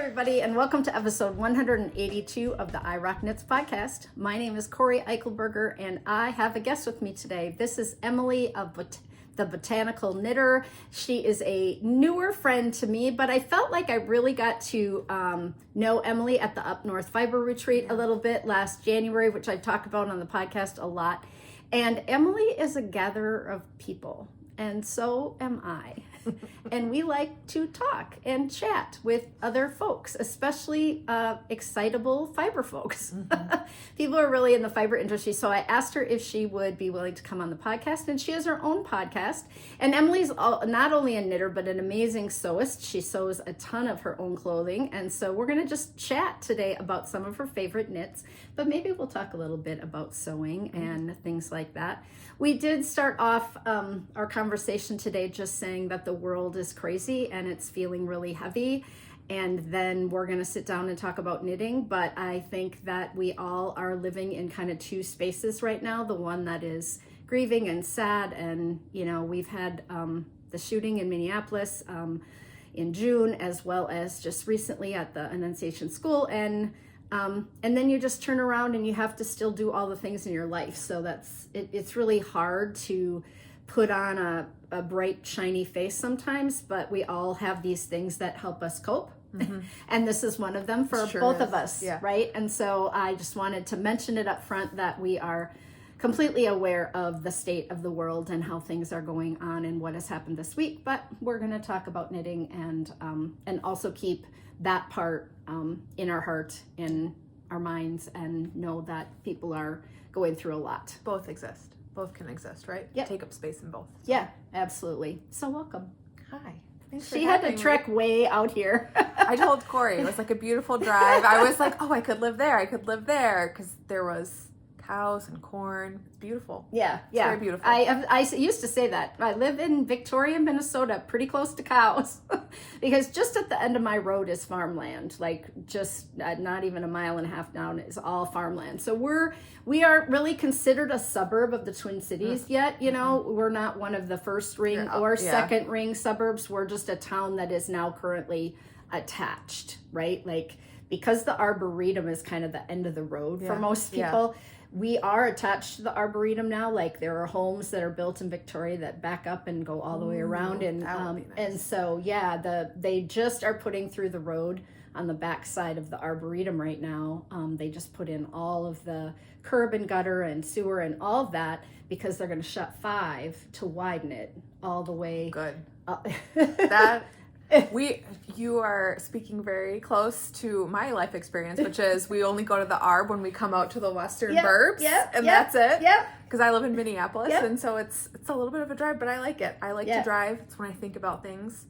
everybody, and welcome to episode 182 of the I Rock Knits podcast. My name is Corey Eichelberger, and I have a guest with me today. This is Emily of the Botanical Knitter. She is a newer friend to me, but I felt like I really got to know Emily at the Up North Fiber Retreat a little bit last January, which I've talked about on the podcast a lot. And Emily is a gatherer of people, and so am I. And we like to talk and chat with other folks, especially excitable fiber folks. Mm-hmm. People are really in the fiber industry. So I asked her if she would be willing to come on the podcast, and she has her own podcast. And Emily's not only a knitter, but an amazing sewist. She sews a ton of her own clothing. And so we're going to just chat today about some of her favorite knits, but maybe we'll talk a little bit about sewing and things like that. We did start off our conversation today just saying that the world is crazy and it's feeling really heavy, and then we're going to sit down and talk about knitting. But I think that we all are living in kind of two spaces right now, the one that is grieving and sad, and you know, we've had the shooting in Minneapolis in June, as well as just recently at the Annunciation School, and then you just turn around and you have to still do all the things in your life. So it's really hard to put on a bright, shiny face sometimes, but we all have these things that help us cope. Mm-hmm. And this is one of them for both of us, right? And so I just wanted to mention it up front that we are completely aware of the state of the world and how things are going on and what has happened this week. But we're going to talk about knitting and also keep that part in our heart, in our minds, and know that people are going through a lot. Both exist. Both can exist, right? Yep. Take up space in both. So. Yeah, absolutely. So welcome. Hi. Thanks She had to trek way out here. I told Corey it was like a beautiful drive. I was like, oh, I could live there. Because there was cows and corn. It's beautiful. Yeah. It's very beautiful. I used to say that. I live in Victoria, Minnesota, pretty close to cows, because just at the end of my road is farmland, like just not even a mile and a half down is all farmland. So we aren't really considered a suburb of the Twin Cities yet. You know, we're not one of the first ring or second ring suburbs. We're just a town that is now currently attached, right? Like, because the Arboretum is kind of the end of the road for most people. We are attached to the Arboretum now. Like, there are homes that are built in Victoria that back up and go all the way around. And nice. And so, they just are putting through the road on the back side of the Arboretum right now. They just put in all of the curb and gutter and sewer and all of that, because they're going to shut 5 to widen it all the way. Good. You are speaking very close to my life experience, which is we only go to the Arb when we come out to the western burbs, that's it. Because I live in Minneapolis, and so it's a little bit of a drive, but I like it. I like to drive. It's when I think about things.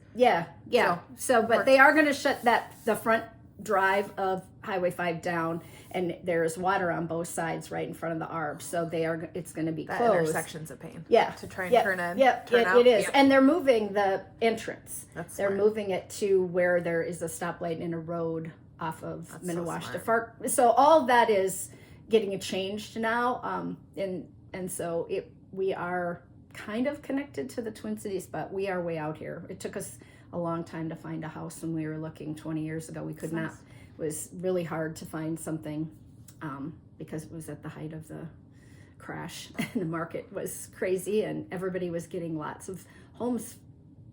So but they are going to shut the front drive of Highway 5 down, and there's water on both sides right in front of the Arb, so it's going to be closed. That intersection's a pain. To try and turn in. Turn out. It is. And they're moving the entrance. They're moving it to where there is a stoplight and a road off of Minnewaska. So all that is getting changed now, and so we are kind of connected to the Twin Cities, but we are way out here. It took us a long time to find a house when we were looking 20 years ago. We could not. It was really hard to find something because it was at the height of the crash and the market was crazy and everybody was getting lots of homes.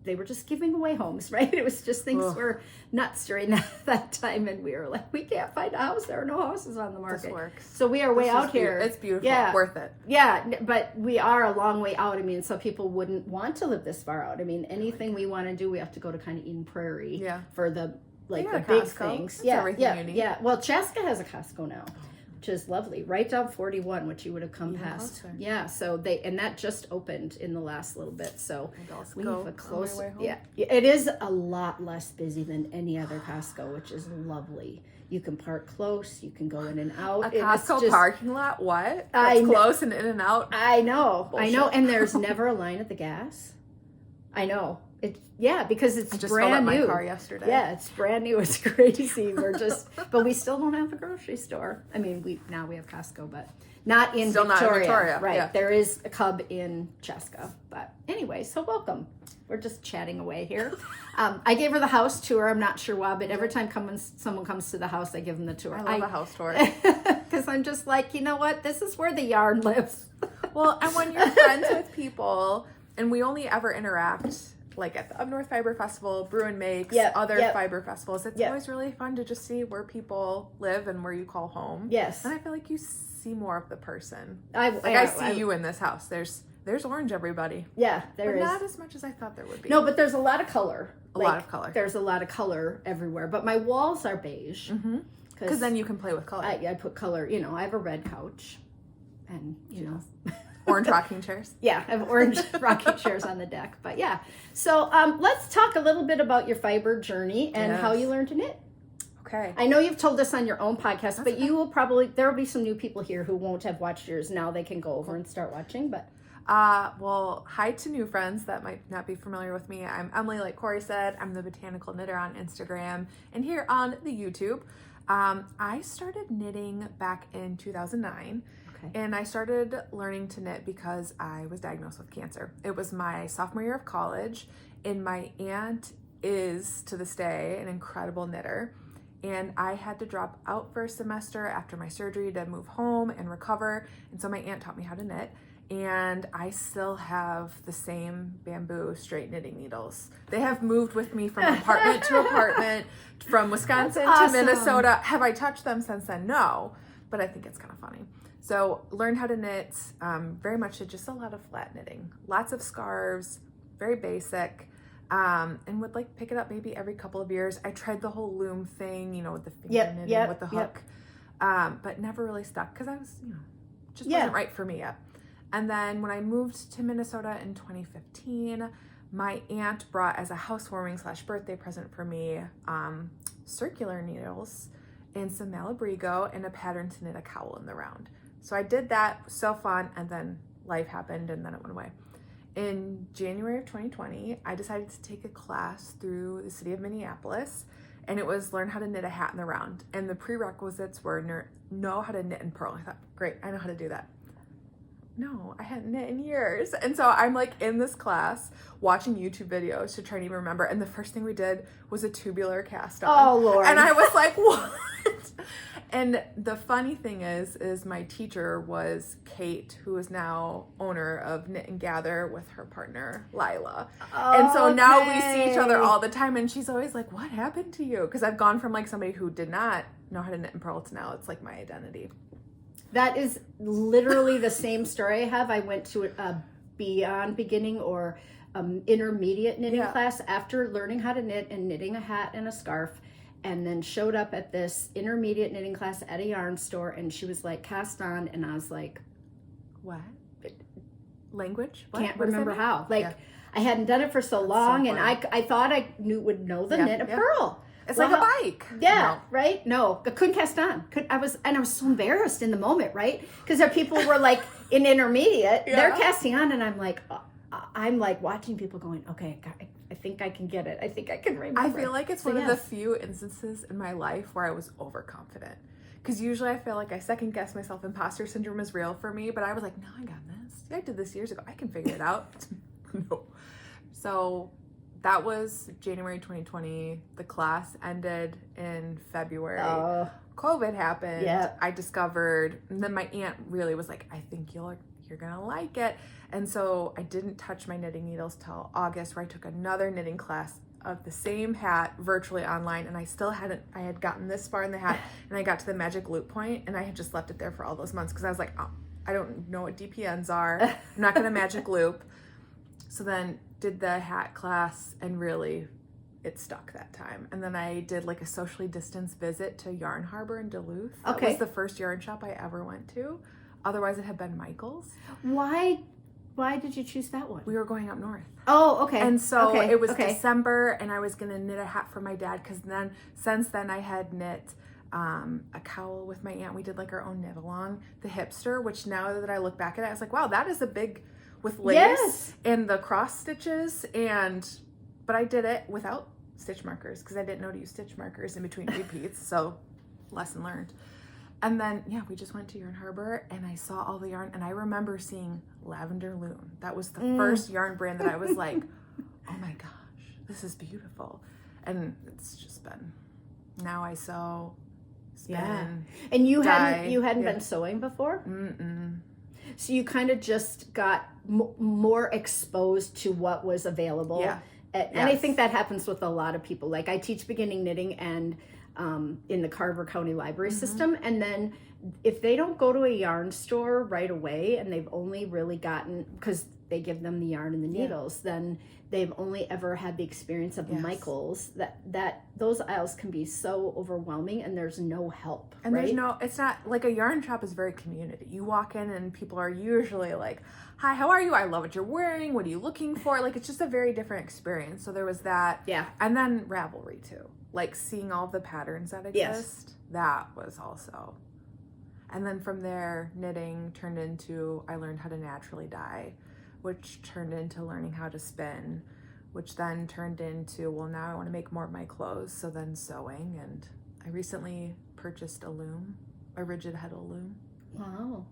They were just giving away homes, right? It was just things were nuts during that time, and we were like, we can't find a house. There are no houses on the market. This works. So we are way out here. It's beautiful. Worth it. Yeah, but we are a long way out. I mean, so people wouldn't want to live this far out. I mean, anything we want to do, we have to go to kind of Eden Prairie for the the big things. Everything you need. Well, Chaska has a Costco now, which is lovely, right down 41, which you would have come past. Closer. So that just opened in the last little bit. So we have a close. It is a lot less busy than any other Costco, which is lovely. You can park close. You can go in and out. A Costco parking lot? What? That's close and in and out. I know. Bullshit. I know. And there's never a line at the gas. I know. Because it's I just brand filled up new. My car yesterday. Yeah, it's brand new. It's crazy. But we still don't have a grocery store. I mean, now we have Costco, but Not in Still Victoria. Not in Victoria. Right. Yeah. There is a cub in Cheska. But anyway, so welcome. We're just chatting away here. I gave her the house tour. I'm not sure why, but every time someone comes to the house, I give them the tour. I love a house tour. Because I'm just like, you know what? This is where the yarn lives. Well, and when you're friends with people, and we only ever interact like at the Up North Fiber Festival, Brew and Make, other fiber festivals, it's always really fun to just see where people live and where you call home. Yes. And I feel like you see more of the person. I see you in this house. There's orange, everybody. Yeah, there is. But not as much as I thought there would be. No, but there's a lot of color. A lot of color. There's a lot of color everywhere. But my walls are beige. Because then you can play with color. I put color, I have a red couch. And, Orange rocking chairs. Yeah, I have orange rocking chairs on the deck. But yeah. So let's talk a little bit about your fiber journey and how you learned to knit. Okay. I know you've told this on your own podcast, but you will there will be some new people here who won't have watched yours. Now they can go over and start watching. But well, hi to new friends that might not be familiar with me. I'm Emily, like Corey said. I'm the Botanical Knitter on Instagram and here on the YouTube. I started knitting back in 2009. And I started learning to knit because I was diagnosed with cancer. It was my sophomore year of college, and my aunt is, to this day, an incredible knitter. And I had to drop out for a semester after my surgery to move home and recover. And so my aunt taught me how to knit. And I still have the same bamboo straight knitting needles. They have moved with me from apartment to apartment, from Wisconsin to Minnesota. Have I touched them since then? No, but I think it's kind of funny. So learned how to knit, very much just a lot of flat knitting, lots of scarves, very basic, and would pick it up maybe every couple of years. I tried the whole loom thing, with the finger knitting with the hook, but never really stuck because I was, just wasn't right for me yet. And then when I moved to Minnesota in 2015, my aunt brought as a housewarming / birthday present for me, circular needles and some Malabrigo and a pattern to knit a cowl in the round. So I did that, so fun, and then life happened and then it went away. In January of 2020, I decided to take a class through the city of Minneapolis, and it was learn how to knit a hat in the round. And the prerequisites were know how to knit and purl. I thought, great, I know how to do that. No, I hadn't knit in years. And so I'm in this class watching YouTube videos to try to even remember. And the first thing we did was a tubular cast on. Oh, Lord. And I was like, what? And the funny thing is my teacher was Kate, who is now owner of Knit and Gather with her partner, Lila. And so now we see each other all the time. And she's always like, what happened to you? Because I've gone from somebody who did not know how to knit and purl to now it's my identity. That is literally the same story I have. I went to a beyond beginning or intermediate knitting class after learning how to knit and knitting a hat and a scarf, and then showed up at this intermediate knitting class at a yarn store, and she was like, cast on, and I was like, what? Language? What? Can't remember how. I hadn't done it for so long, and I thought I would know the knit and purl. It's like a bike. Yeah, no. Right? No, I couldn't cast on. I was so embarrassed in the moment, right? Because there people were in intermediate, they're casting on, and I'm watching people going, okay, I think I can get it. I think I can remember. I feel like it's one of the few instances in my life where I was overconfident. Because usually I feel like I second guess myself. Imposter syndrome is real for me, but I was like, no, I got this. I did this years ago. I can figure it out. No. So that was January 2020. The class ended in February. COVID happened. Yep. I discovered, and then my aunt really was like, I think you're gonna like it. And so I didn't touch my knitting needles till August, where I took another knitting class of the same hat virtually online, and I had gotten this far in the hat, and I got to the magic loop point, and I had just left it there for all those months because I was like, oh, I don't know what DPNs are. I'm not gonna magic loop. So then did the hat class, and really it stuck that time. And then I did a socially distanced visit to Yarn Harbor in Duluth. That was the first yarn shop I ever went to. Otherwise it had been Michael's. Why did you choose that one? We were going up north. Oh, okay. And so it was December, and I was gonna knit a hat for my dad, because since then I had knit a cowl with my aunt. We did our own knit along, the hipster, which now that I look back at it, I was like, wow, that is a big, with lace and the cross stitches, but I did it without stitch markers because I didn't know to use stitch markers in between repeats. So lesson learned. And then, we just went to Yarn Harbor and I saw all the yarn and I remember seeing Lavender Loon. That was the first yarn brand that I was like, oh my gosh, this is beautiful. And it's just been, now I sew, spin, And you dye. hadn't been sewing before? So you kind of just got more exposed to what was available. And I think that happens with a lot of people. Like I teach beginning knitting and in the Carver County Library system. And then if they don't go to a yarn store right away and they've only really gotten, because they give them the yarn and the needles, then they've only ever had the experience of Michael's, that those aisles can be so overwhelming and there's no help. And there's it's not like a yarn shop is very community. You walk in and people are usually like, hi, how are you? I love what you're wearing. What are you looking for? Like, it's just a very different experience. So there was that. Yeah. And then Ravelry too. Like seeing all the patterns that exist. That was also. And then from there, knitting turned into, I learned how to naturally dye, which turned into learning how to spin, which then turned into, well, now I want to make more of my clothes. So then sewing. And I recently purchased a loom, a rigid heddle loom. Wow.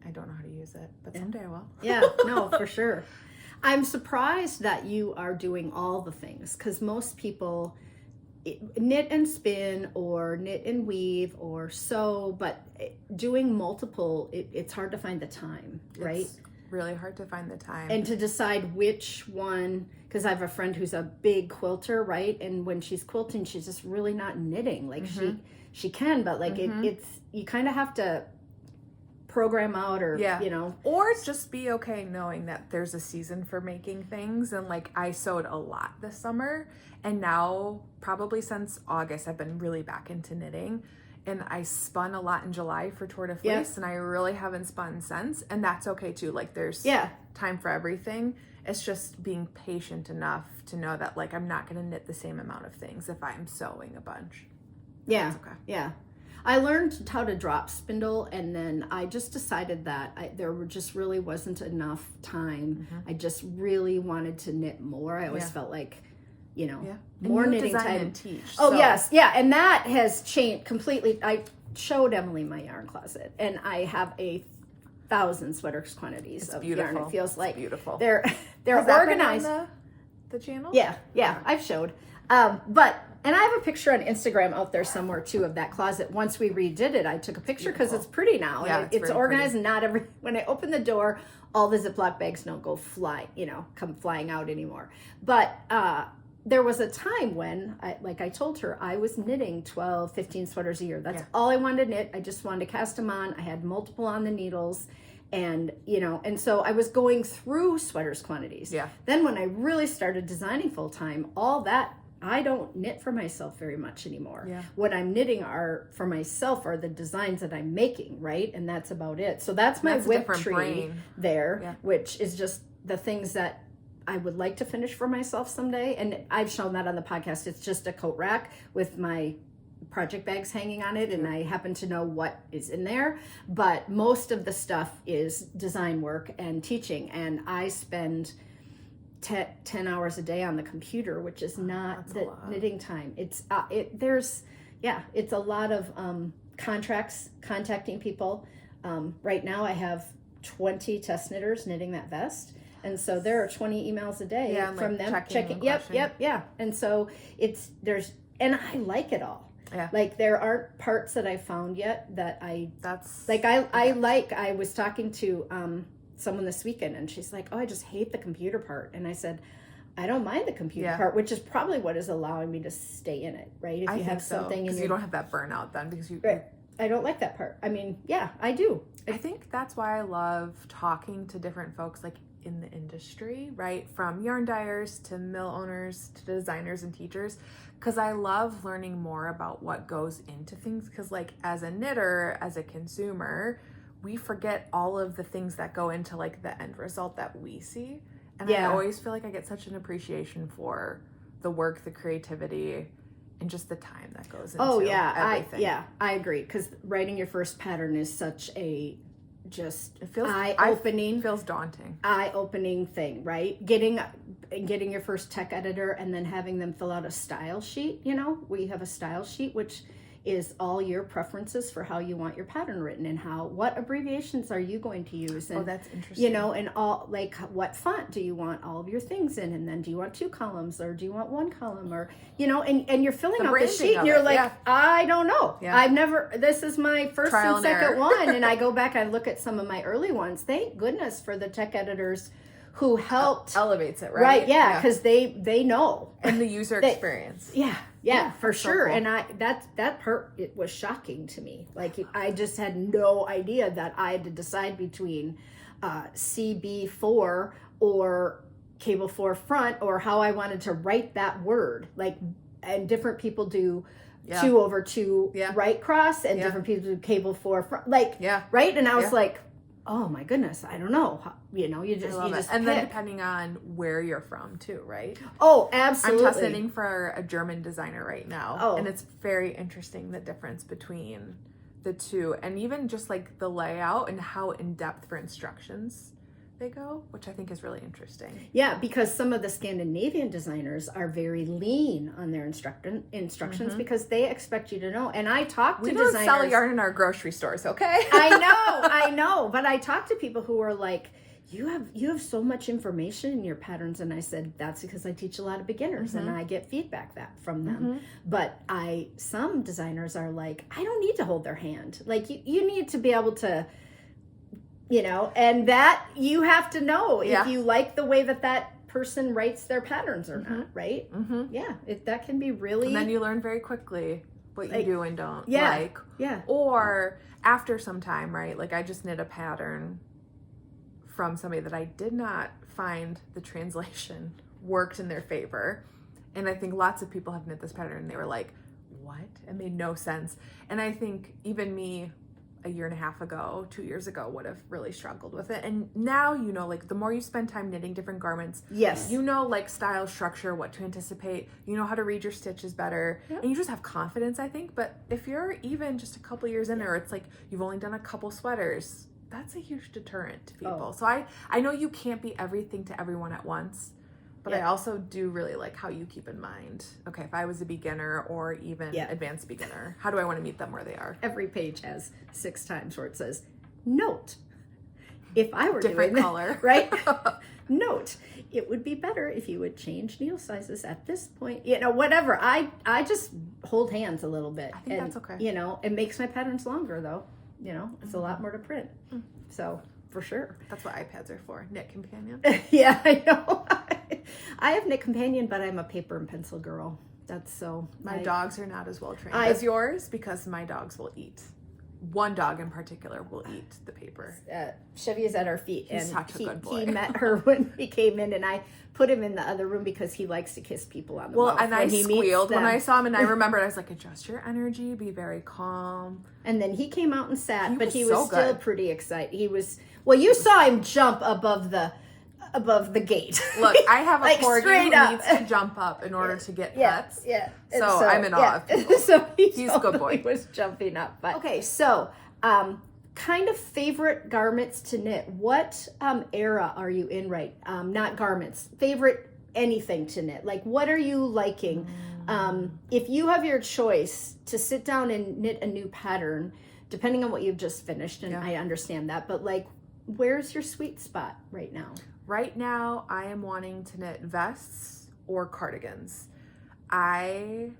I don't know how to use it, but someday I will. Yeah, no, for sure. I'm surprised that you are doing all the things, because most people knit and spin or knit and weave or sew, but doing multiple, it's hard to find the time, right? It's really hard to find the time. And to decide which one, because I have a friend who's a big quilter, right? And when she's quilting, she's just really not knitting. Like she can, but like it's, you kind of have to program out or, you know. Or just be okay knowing that there's a season for making things. And like I sewed a lot this summer, and now probably since August I've been really back into knitting, and I spun a lot in July for Tour de Fleece, and I really haven't spun since, and that's okay too. Like there's time for everything. It's just being patient enough to know that like I'm not going to knit the same amount of things if I'm sewing a bunch. That's okay. Yeah. I learned how to drop spindle, and then I just decided that there just really wasn't enough time. I just really wanted to knit more. I always felt like, you know, more knitting time. And teach. Oh, yes. Yeah. And that has changed completely. I showed Emily my yarn closet, and I have 1,000 sweater quantities of yarn. It feels like beautiful. They're Has organized. That been on the channel? Yeah, I've showed. And I have a picture on Instagram out there somewhere too of that closet. Once we redid it, I took a picture because it's pretty now. Yeah, it's organized, and not when I open the door, all the Ziploc bags don't go come flying out anymore. But there was a time when, I told her, I was knitting 12, 15 sweaters a year. That's all I wanted to knit. I just wanted to cast them on. I had multiple on the needles. And, and so I was going through sweaters quantities. Yeah. Then when I really started designing full time, all that, I don't knit for myself very much anymore. Yeah. What I'm knitting for myself are the designs that I'm making, right? And that's about it. So that's my whip tree there, which is just the things that I would like to finish for myself someday. And I've shown that on the podcast. It's just a coat rack with my project bags hanging on it, and I happen to know what is in there. But most of the stuff is design work and teaching, and I spend 10 hours a day on the computer, which is not the knitting time. It's it's a lot of contracts, contacting people. Right now I have 20 test knitters knitting that vest, and so there are 20 emails a day from them checking. Yep. And so and I like it all. Yeah. Like there aren't parts that I found yet that I was talking to someone this weekend, and she's like, oh, I just hate the computer part. And I said, I don't mind the computer part, which is probably what is allowing me to stay in it, right? If you have something because you don't have that burnout then, because you I don't like that part. I mean, I do. I think that's why I love talking to different folks like in the industry, right? From yarn dyers to mill owners to designers and teachers, because I love learning more about what goes into things. Because like as a knitter, as a consumer, we forget all of the things that go into like the end result that we see. And I always feel like I get such an appreciation for the work, the creativity, and just the time that goes into everything. I agree. Because writing your first pattern is such a eye-opening. Feels daunting. Eye-opening thing, right? Getting your first tech editor and then having them fill out a style sheet. We have a style sheet, which is all your preferences for how you want your pattern written and what abbreviations are you going to use, and that's interesting. And all, like, what font do you want all of your things in, and then do you want 2 columns or do you want 1 column, or and you're filling out the sheet and you're like, I don't know. This is my first and second one, and I go back, I look at some of my early ones. Thank goodness for the tech editors who helped elevates it, right? Because they know, and the user experience. For sure. Cool. And that part, it was shocking to me. Like, I just had no idea that I had to decide between CB4 or cable 4 front, or how I wanted to write that word. Like, and different people do 2/2 right cross, and different people do cable 4 front, like, right? And I was like, oh my goodness, I don't know. You just and pick. Then depending on where you're from too, right? Oh, absolutely. I'm testing for a German designer right now, and it's very interesting, the difference between the two, and even just like the layout and how in depth for instructions they go, which I think is really interesting. Yeah, because some of the Scandinavian designers are very lean on their instructions because they expect you to know. And I talk to designers. We don't sell yarn in our grocery stores, okay? I know. But I talk to people who are like, you have so much information in your patterns. And I said, that's because I teach a lot of beginners and I get feedback from them. But some designers are like, I don't need to hold their hand. Like, you need to be able to, and that you have to know if you like the way that person writes their patterns or not, right? Yeah, that can be really. And then you learn very quickly what you do and don't like. Yeah. Or after some time, right? Like, I just knit a pattern from somebody that I did not find the translation worked in their favor. And I think lots of people have knit this pattern and they were like, what? It made no sense. And I think even me, a year and a half ago, 2 years ago, would have really struggled with it. And now, like, the more you spend time knitting different garments, like, style, structure, what to anticipate, how to read your stitches better, and you just have confidence, I think. But if you're even just a couple years in, or it's like you've only done a couple sweaters, that's a huge deterrent to people. So I know you can't be everything to everyone at once, but I also do really like how you keep in mind, okay, if I was a beginner or even advanced beginner, how do I want to meet them where they are? Every page has 6 times where it says, note, if I were different doing color, right? Note, it would be better if you would change needle sizes at this point. Whatever. I just hold hands a little bit. I think that's okay. It makes my patterns longer though. It's a lot more to print. So for sure. That's what iPads are for. Knit Companion. Yeah, I know. I have Knit Companion, but I'm a paper and pencil girl. That's so. My dogs are not as well trained as yours, because my dogs will eat. One dog in particular will eat the paper. Chevy is at our feet, He's such a good boy. He met her when he came in, and I put him in the other room because he likes to kiss people on the mouth. And I squealed when I saw him, and I remembered, I was like, adjust your energy, be very calm. And then he came out and sat, he was still pretty excited. You saw him jump above the gate. Look, I have a corgi who needs to jump up in order to get pets. Yeah. So I'm in awe of people. So he's a good boy. He was jumping up. But okay, so kind of favorite garments to knit. What era are you in right? Not garments. Favorite anything to knit. Like, what are you liking? If you have your choice to sit down and knit a new pattern, depending on what you've just finished, and I understand that, but like, where's your sweet spot right now? Right now, I am wanting to knit vests or cardigans. I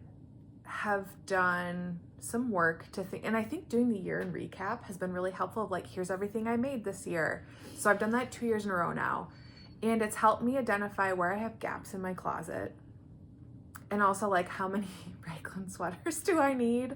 have done some work to think, and I think doing the year in recap has been really helpful of like, here's everything I made this year. So I've done that 2 years in a row now. And it's helped me identify where I have gaps in my closet. And also like, how many Raglan sweaters do I need?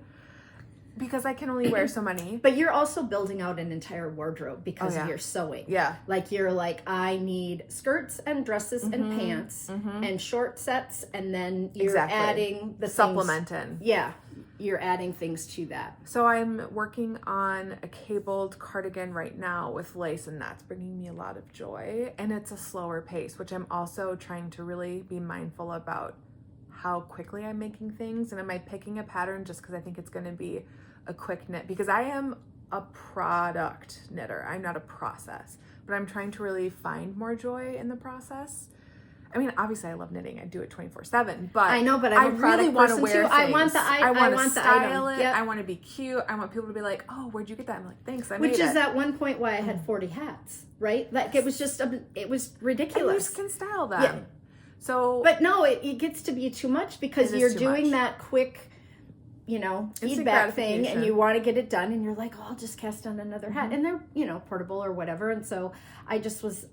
Because I can only wear so many. But you're also building out an entire wardrobe because of your sewing. Yeah. Like, you're like, I need skirts and dresses and pants and short sets, and then you're adding the supplementing. Yeah. You're adding things to that. So I'm working on a cabled cardigan right now with lace, and that's bringing me a lot of joy. And it's a slower pace, which I'm also trying to really be mindful about how quickly I'm making things. And am I picking a pattern just because I think it's going to be a quick knit? Because I am a product knitter. I'm not a process, but I'm trying to really find more joy in the process. I mean, obviously I love knitting. I do it 24/7, but I know, but I'm a product really want to person wear too. things. I want the style item. it. Yep. I want to be cute. I want people to be like, "Oh, where'd you get that?" I'm like, "Thanks, I made it." Which is at one point why I had 40 hats, right? Like it was just it was ridiculous. And you can style them. Yeah. So, but no, it gets to be too much because you're doing that quick, feedback thing, and you want to get it done, and you're like, oh, I'll just cast on another hat, and they're portable or whatever. And so I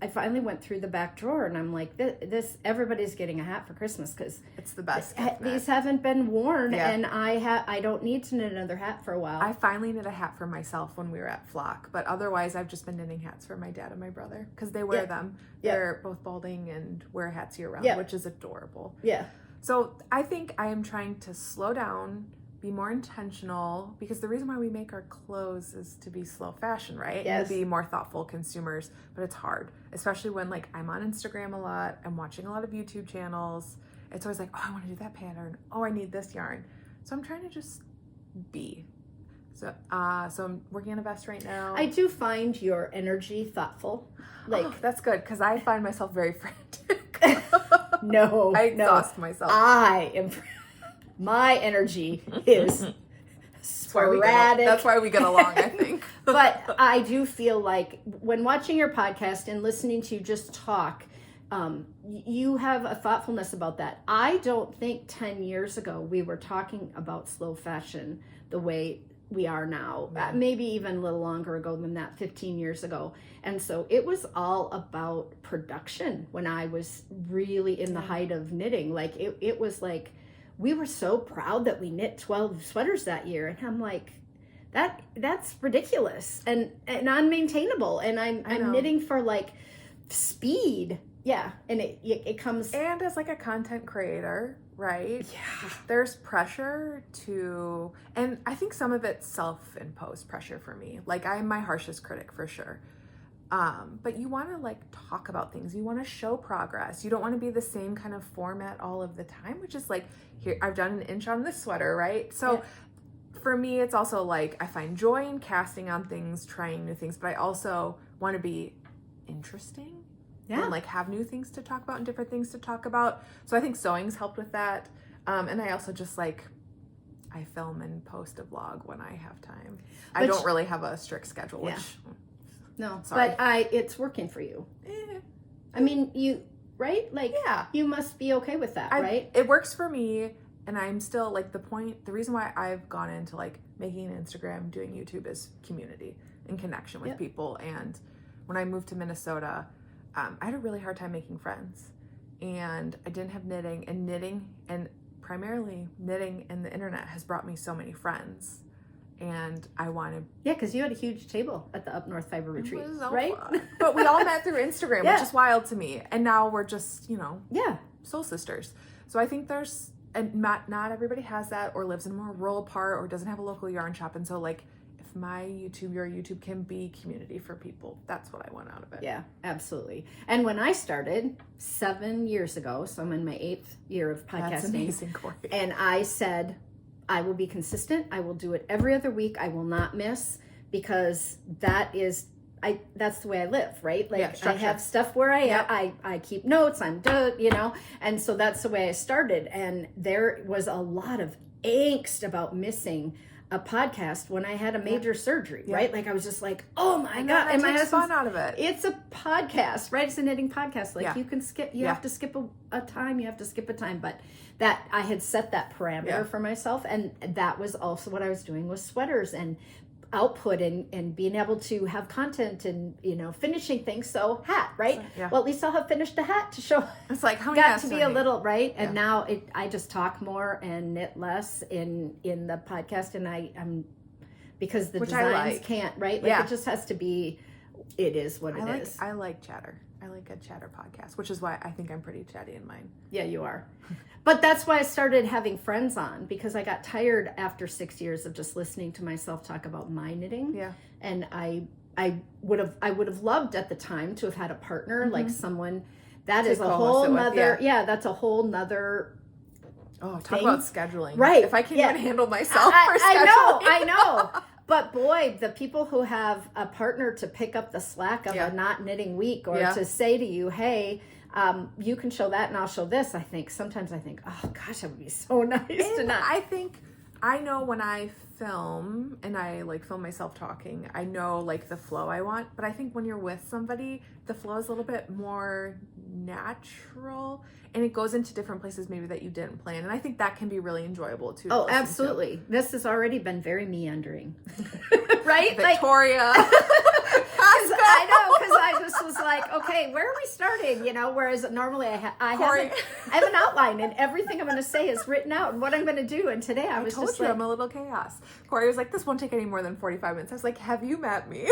finally went through the back drawer, and I'm like, this everybody's getting a hat for Christmas because it's the best. These haven't been worn, and I don't need to knit another hat for a while. I finally knit a hat for myself when we were at Flock, but otherwise I've just been knitting hats for my dad and my brother because they wear them. They're both balding and wear hats year round, which is adorable. Yeah. So I think I am trying to slow down, be more intentional, because the reason why we make our clothes is to be slow fashion, right? Yes. And to be more thoughtful consumers, but it's hard, especially when like I'm on Instagram a lot, I'm watching a lot of YouTube channels. It's always like, oh, I want to do that pattern. Oh, I need this yarn. So I'm trying to just be. So I'm working on a vest right now. I do find your energy thoughtful. Like that's good because I find myself very frantic. No, I exhaust myself. I am. My energy is sporadic. That's why we get along, I think. But I do feel like when watching your podcast and listening to you just talk, you have a thoughtfulness about that. I don't think 10 years ago we were talking about slow fashion the way we are now. Maybe even a little longer ago than that, 15 years ago. And so it was all about production when I was really in the height of knitting. Like it was like, we were so proud that we knit 12 sweaters that year. And I'm like, that's ridiculous and unmaintainable. And I'm knitting for like speed. Yeah. And it comes. And as like a content creator, right? Yeah. There's pressure and I think some of it's self-imposed pressure for me. Like I'm my harshest critic for sure. But you want to like talk about things. You want to show progress. You don't want to be the same kind of format all of the time, which is like, here, I've done an inch on this sweater, right? So for me, it's also like, I find joy in casting on things, trying new things, but I also want to be interesting and like have new things to talk about and different things to talk about. So I think sewing's helped with that. And I also just like, I film and post a vlog when I have time. I don't really have a strict schedule, which... No, sorry. But it's working for you. I mean, you, right? Like, you must be okay with that, right? It works for me, and I'm still, like, the reason why I've gone into, like, making an Instagram, doing YouTube is community and connection with people. And when I moved to Minnesota, I had a really hard time making friends. And I didn't have knitting, and primarily knitting and the internet has brought me so many friends. And I wanted... Yeah, because you had a huge table at the Up North Fiber Retreat, right? But we all met through Instagram, which is wild to me. And now we're just, soul sisters. So I think there's... And not everybody has that or lives in a more rural part or doesn't have a local yarn shop. And so, like, if your YouTube can be community for people, that's what I want out of it. Yeah, absolutely. And when I started 7 years ago, so I'm in my 8th year of podcasting. That's amazing, Corey. And I said... I will be consistent. I will do it every other week. I will not miss because that's the way I live, right? Like I have stuff where I keep notes. And so that's the way I started. And there was a lot of angst about missing a podcast when I had a major surgery, right? Like I was just like, oh my God. And my husband's fun out of it. It's a podcast, right? It's a knitting podcast. Like you can skip, you have to skip a time, you have to skip a time. But that I had set that parameter for myself. And that was also what I was doing with sweaters and output and being able to have content and, finishing things. So hat, right? Well, at least I'll have finished a hat to show. It's like, how many got to be a little, right? And now I just talk more and knit less in the podcast. And I'm because the designs can't, right? Like it just has to be, it is what it is. I like chatter. I like a chatter podcast, which is why I think I'm pretty chatty in mine. Yeah, you are. But that's why I started having friends on because I got tired after 6 years of just listening to myself talk about my knitting. Yeah. And I would have loved at the time to have had a partner, like someone that is a whole nother, that's a whole nother. Oh, talk about scheduling. Right. If I can't even handle myself for scheduling. I know. But boy, the people who have a partner to pick up the slack of a not knitting week, or to say to you, hey, you can show that and I'll show this. Sometimes I think, oh gosh, it would be so nice to not. I know when I film and I like film myself talking, I know like the flow I want, but I think when you're with somebody, the flow is a little bit more natural and it goes into different places maybe that you didn't plan. And I think that can be really enjoyable too. Oh, absolutely. This has already been very meandering. Right? Victoria. I know, because I just was like, okay, where are we starting? Whereas normally I have an outline and everything I'm going to say is written out and what I'm going to do. And today I told just you like, I'm a little chaos. Corey was like, this won't take any more than 45 minutes. I was like, have you met me?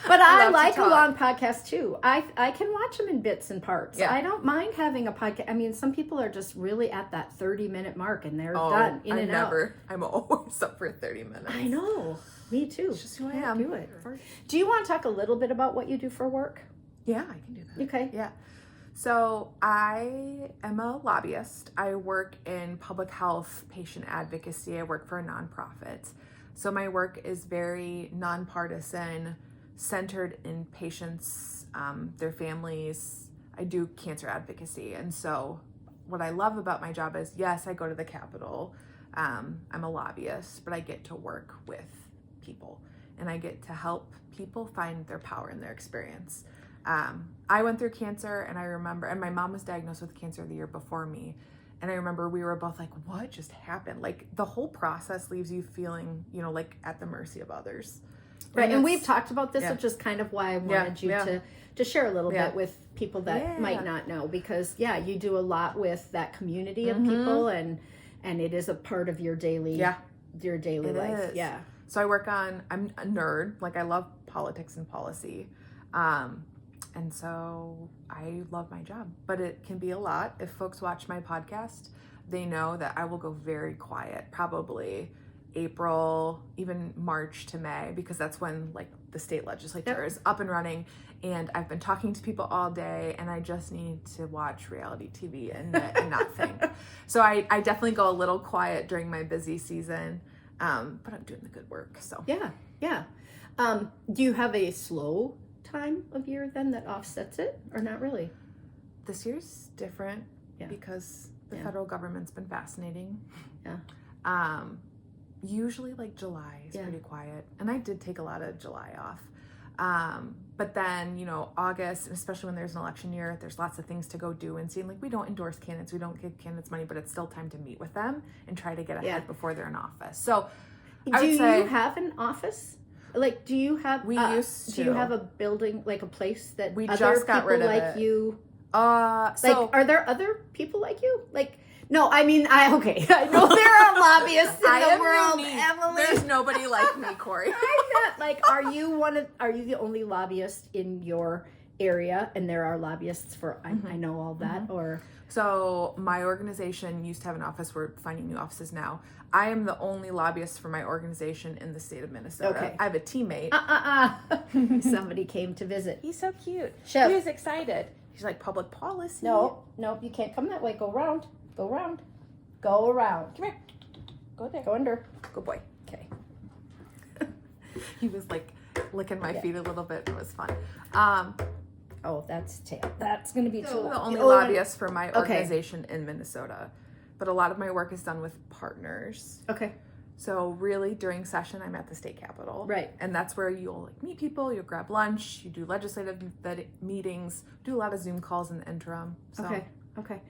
But I like a long podcast too. I can watch them in bits and parts. Yeah. I don't mind having a podcast. I mean, some people are just really at that 30-minute mark and they're done in and out. I'm always up for 30 minutes. I know. Me too. It's just who I am. Do it. Do you want to talk a little bit about what you do for work? Yeah, I can do that. Okay. Yeah. So I am a lobbyist. I work in public health, patient advocacy. I work for a nonprofit. So my work is very nonpartisan, centered in patients, their families. I do cancer advocacy. And so what I love about my job is, yes, I go to the Capitol. I'm a lobbyist, but I get to work with people and I get to help people find their power in their experience. I went through cancer and I remember, and my mom was diagnosed with cancer the year before me. And I remember we were both like, what just happened? Like the whole process leaves you feeling, like at the mercy of others. Right. And we've talked about this, which is kind of why I wanted you to share a little bit with people that might not know, because you do a lot with that community of people and it is a part of your daily life. Is. Yeah. So I'm a nerd. Like I love politics and policy. And so I love my job, but it can be a lot. If folks watch my podcast, they know that I will go very quiet, probably April, even March to May, because that's when like the state legislature is up and running. And I've been talking to people all day and I just need to watch reality TV and not think. So I definitely go a little quiet during my busy season. But I'm doing the good work. So yeah. Do you have a slow time of year then that offsets it, or not really? This year's different because the federal government's been fascinating. Yeah. Usually like July is pretty quiet, and I did take a lot of July off. But then, August, especially when there's an election year, there's lots of things to go do and see. And like, we don't endorse candidates, we don't give candidates money, but it's still time to meet with them and try to get ahead before they're in office. So do you have an office? Like, do you have, used to. Do you have a building, like a place that we other just got rid of like it. You, so are there other people like you? Like, no, I mean, I know there are lobbyists in the world, unique. Emily. There's nobody like me, Corey. I'm not, like, are you the only lobbyist in your area? And there are lobbyists for, I know all that, or... So my organization used to have an office. We're finding new offices now. I am the only lobbyist for my organization in the state of Minnesota. Okay. I have a teammate. Somebody came to visit. He's so cute. Shep. He was excited. He's like, public policy. No, you can't come that way. Go around. Go around. Go around. Come here. Go there. Go under. Good boy. Okay. He was like licking my feet a little bit. It was fun. Oh, that's tail. That's going to be too long. The only lobbyist for my organization in Minnesota. But a lot of my work is done with partners. Okay. So really during session, I'm at the state capitol. Right. And that's where you'll like meet people, you'll grab lunch, you do legislative meetings, do a lot of Zoom calls in the interim. So. Okay.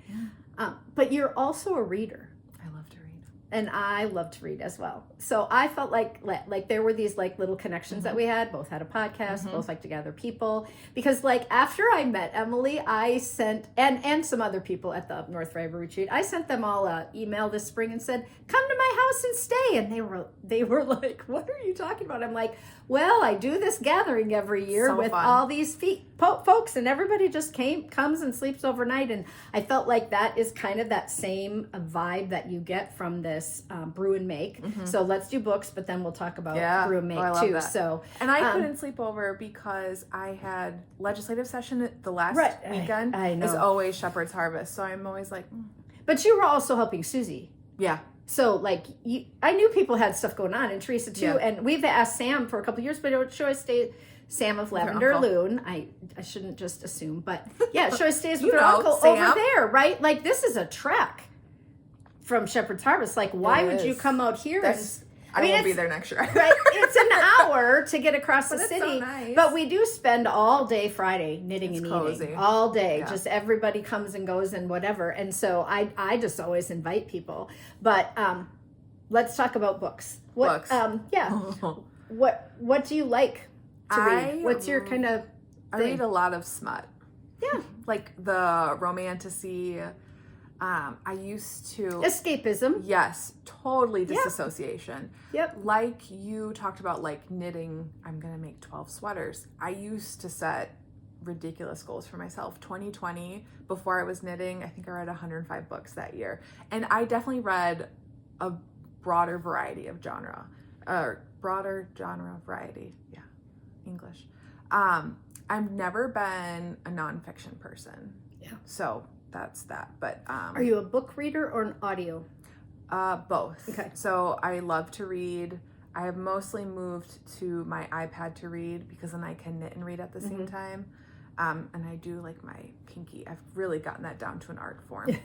But you're also a reader. I love to read. And I love to read as well. So I felt like there were these like little connections that we had. Both had a podcast, both like to gather people. Because like after I met Emily, I sent, and some other people at the Up North Forever Retreat, I sent them all an email this spring and said, come to my house and stay. And they were like, what are you talking about? I'm like, well, I do this gathering every year with all these folks, and everybody just comes and sleeps overnight. And I felt like that is kind of that same vibe that you get from this Brew and Make. So let's do books, but then we'll talk about Brew and Make too. That. So, and I couldn't sleep over because I had legislative session the last weekend. I know. Is always Shepherd's Harvest, so I'm always like. But you were also helping Susie. Yeah. So like I knew people had stuff going on, and Teresa too. And we've asked Sam for a couple of years, but should I stay? Sam of Lavender Loon. I shouldn't just assume, but yeah, should I stays with her uncle Sam over there, right? Like this is a trek from Shepherd's Harvest. Like why would you come out here? I won't be there next year. Right? It's an hour to get across the city. So nice. But we do spend all day Friday knitting and cozy. eating. All day. Yeah. Just everybody comes and goes and whatever. And so I just always invite people. But let's talk about books. Books. Yeah. What do you like to read? What's your kind of thing? I read a lot of smut. Yeah. Like the romantasy. I used to... Escapism. Yes, totally disassociation. Yep. Like you talked about, like knitting, I'm going to make 12 sweaters. I used to set ridiculous goals for myself. 2020, before I was knitting, I think I read 105 books that year. And I definitely read a broader variety of genre. Yeah, English. I've never been a nonfiction person. Yeah. So... that's that. But are you a book reader or an audio? Both. Okay. So I love to read. I have mostly moved to my iPad to read because then I can knit and read at the same time. And I do like my pinky. I've really gotten that down to an art form.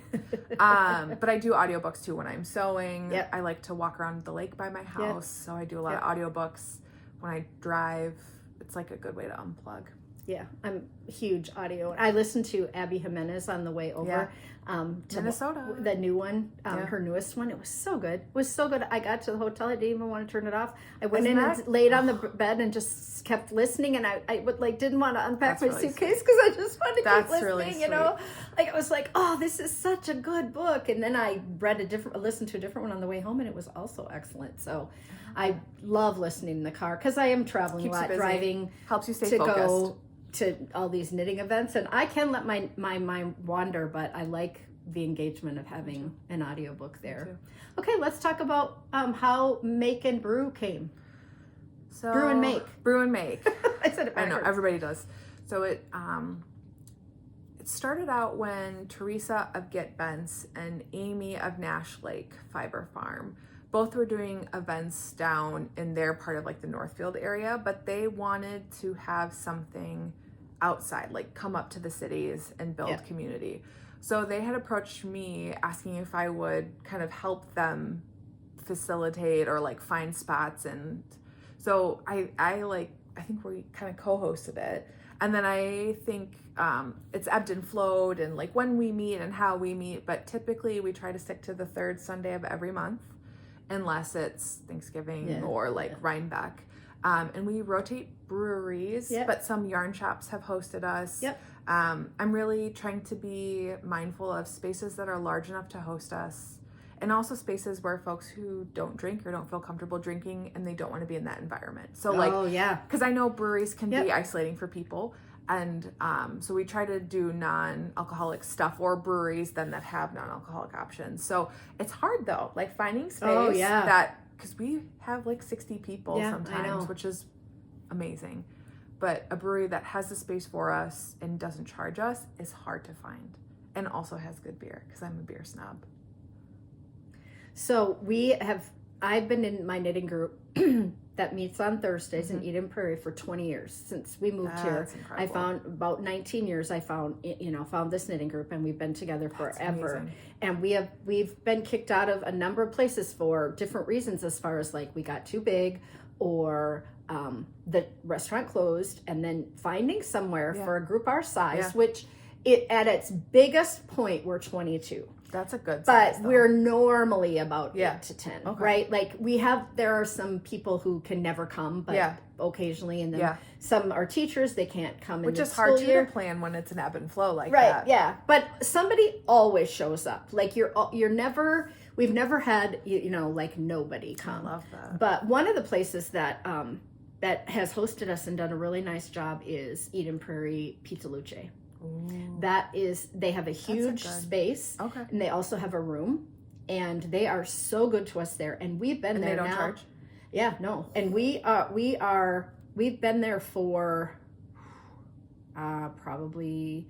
But I do audiobooks too when I'm sewing. Yep. I like to walk around the lake by my house. So I do a lot of audiobooks when I drive. It's like a good way to unplug. Yeah, I'm huge audio. I listened to Abby Jimenez on the way over to Minnesota. The new one, her newest one. It was so good. It was so good. I got to the hotel. I didn't even want to turn it off. I went in and laid on the bed and just kept listening. And I didn't want to unpack my suitcase because I just wanted to keep listening. Really you know, like it was like, oh, this is such a good book. And then I listened to a different one on the way home, and it was also excellent. So I love listening in the car because I am traveling a lot, driving. Helps you stay focused. Go to all these knitting events, and I can let my mind wander, but I like the engagement of having an audiobook there. Okay, let's talk about how Make and Brew came. So Brew and Make. Brew and Make. I said it backwards. I know, everybody does. So it started out when Teresa of Get Bents and Amy of Nash Lake Fiber Farm both were doing events down in their part of like the Northfield area, but they wanted to have something outside, like come up to the cities and build community. So they had approached me asking if I would kind of help them facilitate or like find spots. And so I think we kind of co-hosted it. And then I think it's ebbed and flowed and like when we meet and how we meet, but typically we try to stick to the third Sunday of every month unless it's Thanksgiving or like Rhinebeck. And we rotate breweries, but some yarn shops have hosted us. I'm really trying to be mindful of spaces that are large enough to host us, and also spaces where folks who don't drink or don't feel comfortable drinking and they don't want to be in that environment. So because I know breweries can be isolating for people. And so we try to do non-alcoholic stuff, or breweries then that have non-alcoholic options. So it's hard though, like finding space that, because we have like 60 people sometimes, which is amazing. But a brewery that has the space for us and doesn't charge us is hard to find, and also has good beer, because I'm a beer snob. So I've been in my knitting group that meets on Thursdays in Eden Prairie for 20 years since we moved here. Incredible. I found about 19 years. I found this knitting group, and we've been together forever. Amazing. And we've been kicked out of a number of places for different reasons, as far as like we got too big, or the restaurant closed, and then finding somewhere for a group our size, which at its biggest point we're 22. That's a good size, but we're normally about 8 to 10, right? Like there are some people who can never come, but occasionally, and then some are teachers, they can't come in, which is hard to plan when it's an ebb and flow like that. Right, yeah. But somebody always shows up. Like we've never had, like nobody come. I love that. But one of the places that that has hosted us and done a really nice job is Eden Prairie Pizza Luce. Ooh. They have a huge space, and they also have a room, and they are so good to us there. And we've been there. They don't now. charge? Yeah, no. And we've been there for probably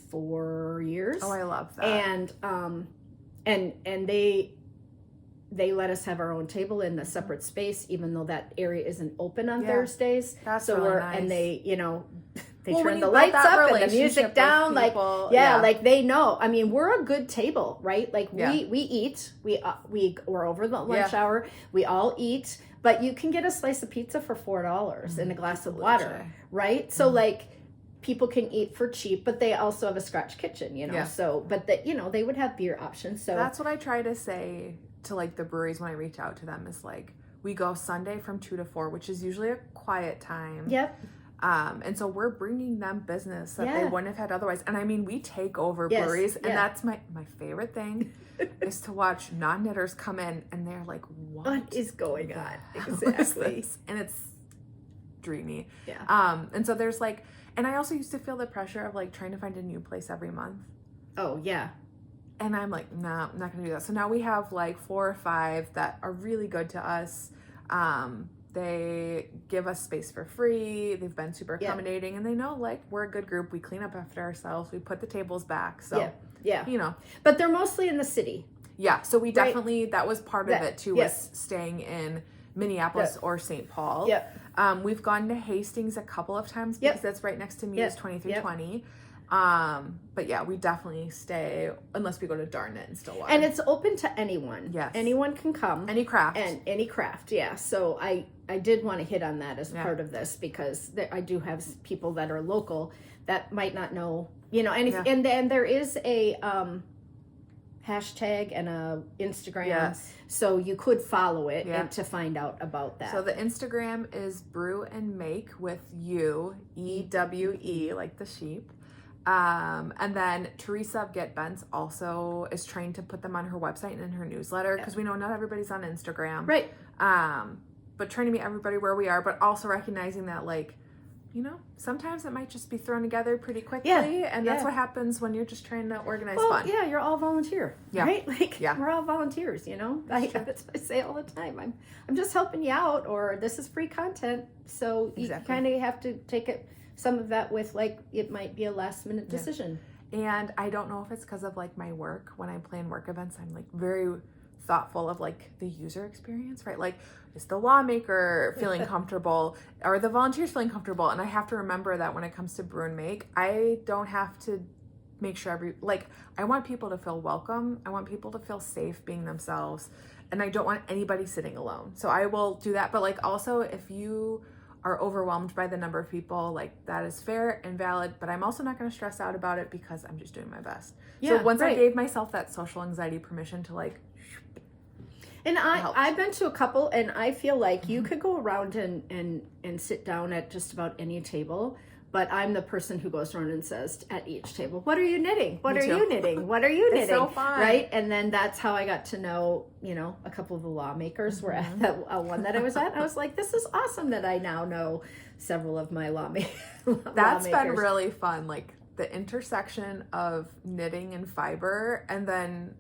4 years. Oh, I love that. And they let us have our own table in a separate space, even though that area isn't open on Thursdays. That's so really we're nice. And they, they turn the lights up and the music down. People, like they know. I mean, we're a good table, right? Like we eat. We're over the lunch hour. We all eat, but you can get a slice of pizza for $4 and a glass of water, right? So like people can eat for cheap, but they also have a scratch kitchen, So, but they would have beer options. So that's what I try to say to like the breweries when I reach out to them is like, we go Sunday from 2 to 4, which is usually a quiet time. Yep. And so we're bringing them business that they wouldn't have had otherwise. And I mean, we take over breweries, and that's my favorite thing is to watch non-knitters come in and they're like, what is going on? Exactly. And it's dreamy. Yeah. And so there's like, and I also used to feel the pressure of like trying to find a new place every month. Oh yeah. And I'm like, nah, I'm not going to do that. So now we have like 4 or 5 that are really good to us. They give us space for free. They've been super accommodating, and they know like we're a good group. We clean up after ourselves. We put the tables back. So, But they're mostly in the city. Yeah. So we definitely, that was part of it too, was staying in Minneapolis or St. Paul. Yep. We've gone to Hastings a couple of times because that's right next to me is 2320. But yeah, we definitely stay unless we go to Dartmouth and Stillwater. And it's open to anyone. Yes. Anyone can come. Any craft. And any craft, So I did want to hit on that as part of this because I do have people that are local that might not know, and there is a hashtag and a Instagram, so you could follow it and to find out about that. So the Instagram is Brew and Make with EWE, like the sheep. And then Teresa of Get Bents also is trying to put them on her website and in her newsletter because we know not everybody's on Instagram. Right. But trying to meet everybody where we are, but also recognizing that like, sometimes it might just be thrown together pretty quickly. And that's what happens when you're just trying to organize fun. Yeah, you're all volunteer. Yeah. Right? Like we're all volunteers, That's what I say all the time. I'm just helping you out, or this is free content. So you kind of have to take it some of that with like it might be a last minute decision. And I don't know if it's because of like my work. When I plan work events, I'm like very thoughtful of like the user experience, right? Like, is the lawmaker feeling comfortable? Are the volunteers feeling comfortable? And I have to remember that when it comes to Brew and Make, I don't have to make sure I want people to feel welcome. I want people to feel safe being themselves. And I don't want anybody sitting alone. So I will do that. But like also if you are overwhelmed by the number of people, like that is fair and valid, but I'm also not going to stress out about it because I'm just doing my best. So once I gave myself that social anxiety permission to like, and I've been to a couple, and I feel like you could go around and sit down at just about any table, but I'm the person who goes around and says at each table, what are you knitting? What are you knitting? What are you knitting? It's so fun. Right? And then that's how I got to know, a couple of the lawmakers were at that one that I was at. I was like, this is awesome that I now know several of my lawmakers. That's been really fun. Like the intersection of knitting and fiber, and then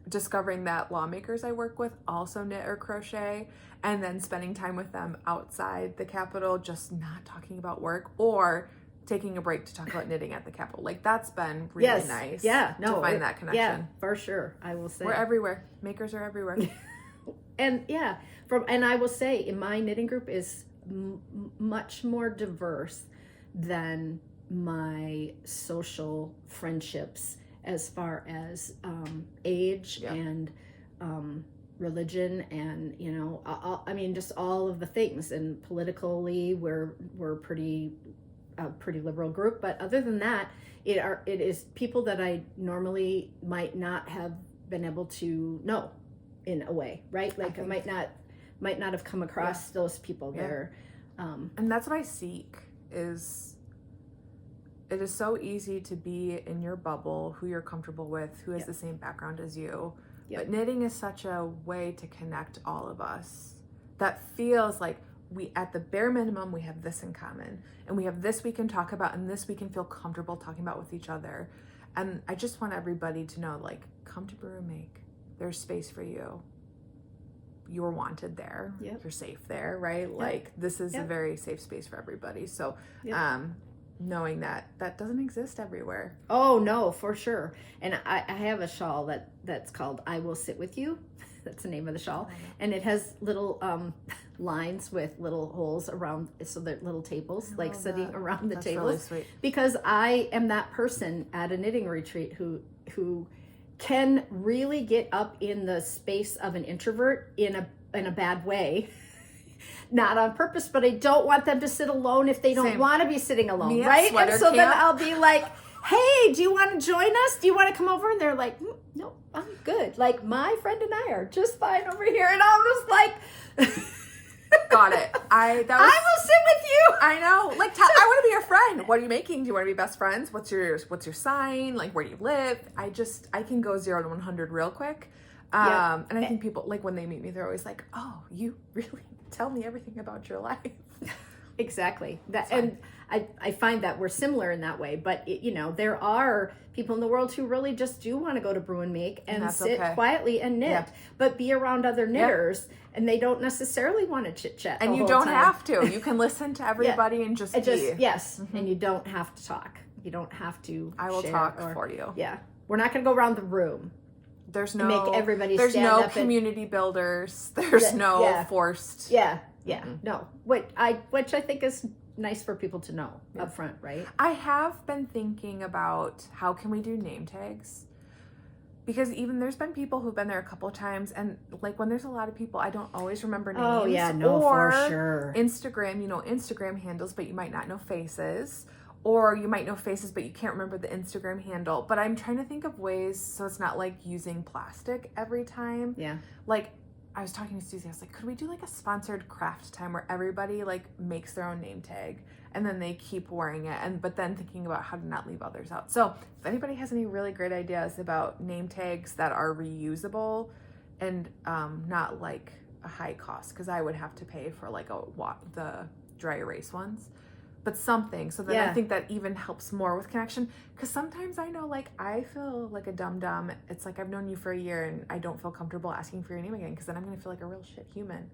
discovering that lawmakers I work with also knit or crochet, and then spending time with them outside the Capitol, just not talking about work or taking a break to talk about knitting at the Capitol. Like that's been really nice. Yeah, to find that connection. Yeah, for sure. I will say we're everywhere. Makers are everywhere. And and I will say, in my knitting group is much more diverse than my social friendships as far as age and religion and I mean just all of the things, and politically we're pretty liberal group, but other than that it is people that I normally might not have been able to know in a way, right? Like I might not have come across those people there. And that's what I seek is it is so easy to be in your bubble, who you're comfortable with, who has the same background as you. But knitting is such a way to connect all of us that feels like we, at the bare minimum, we have this in common. And we have this we can talk about, and this we can feel comfortable talking about with each other. And I just want everybody to know, like, come to Brew and Make. There's space for you. You're wanted there. You're safe there, right? Like, this is a very safe space for everybody. So, knowing that doesn't exist everywhere. Oh no, for sure. And I have a shawl that's called I Will Sit With You. That's the name of the shawl. And it has little lines with little holes around, so they're little tables like sitting around the That's tables. really sweet. Because I am that person at a knitting retreat who can really get up in the space of an introvert in a bad way. Not on purpose, but I don't want them to sit alone if they don't want to be sitting alone, right? And so then I'll be like, hey, do you want to join us? Do you want to come over? And they're like, no, I'm good. Like, my friend and I are just fine over here. And I'm just like, got it. I will sit with you. I know. Like, I want to be your friend. What are you making? Do you want to be best friends? What's your sign? Like, where do you live? I can go 0 to 100 real quick. And I think people, like, when they meet me, they're always like, oh, you really tell me everything about your life. Exactly. And I find that we're similar in that way, but there are people in the world who really just do want to go to Brew and Make and sit quietly and knit, but be around other knitters, and they don't necessarily want to chit chat. And you don't have to. You can listen to everybody and just be. Yes, and you don't have to talk. You don't have to. I will talk for you. Yeah, we're not going to go around the room. There's no make everybody. There's no community builders. There's no forced. Yeah. No. Which I think is nice for people to know up front, right? I have been thinking about how can we do name tags, because even there's been people who've been there a couple of times, and like when there's a lot of people, I don't always remember names. Oh yeah, no, or for sure. Instagram, Instagram handles, but you might not know faces. Or you might know faces, but you can't remember the Instagram handle. But I'm trying to think of ways so it's not like using plastic every time. Yeah. Like, I was talking to Susie, I was like, could we do like a sponsored craft time where everybody like makes their own name tag and then they keep wearing it, but then thinking about how to not leave others out. So if anybody has any really great ideas about name tags that are reusable and not like a high cost, because I would have to pay for like the dry erase ones. But something, so then I think that even helps more with connection, because sometimes I know, like, I feel like a dum-dum. It's like I've known you for a year and I don't feel comfortable asking for your name again, because then I'm going to feel like a real shit human.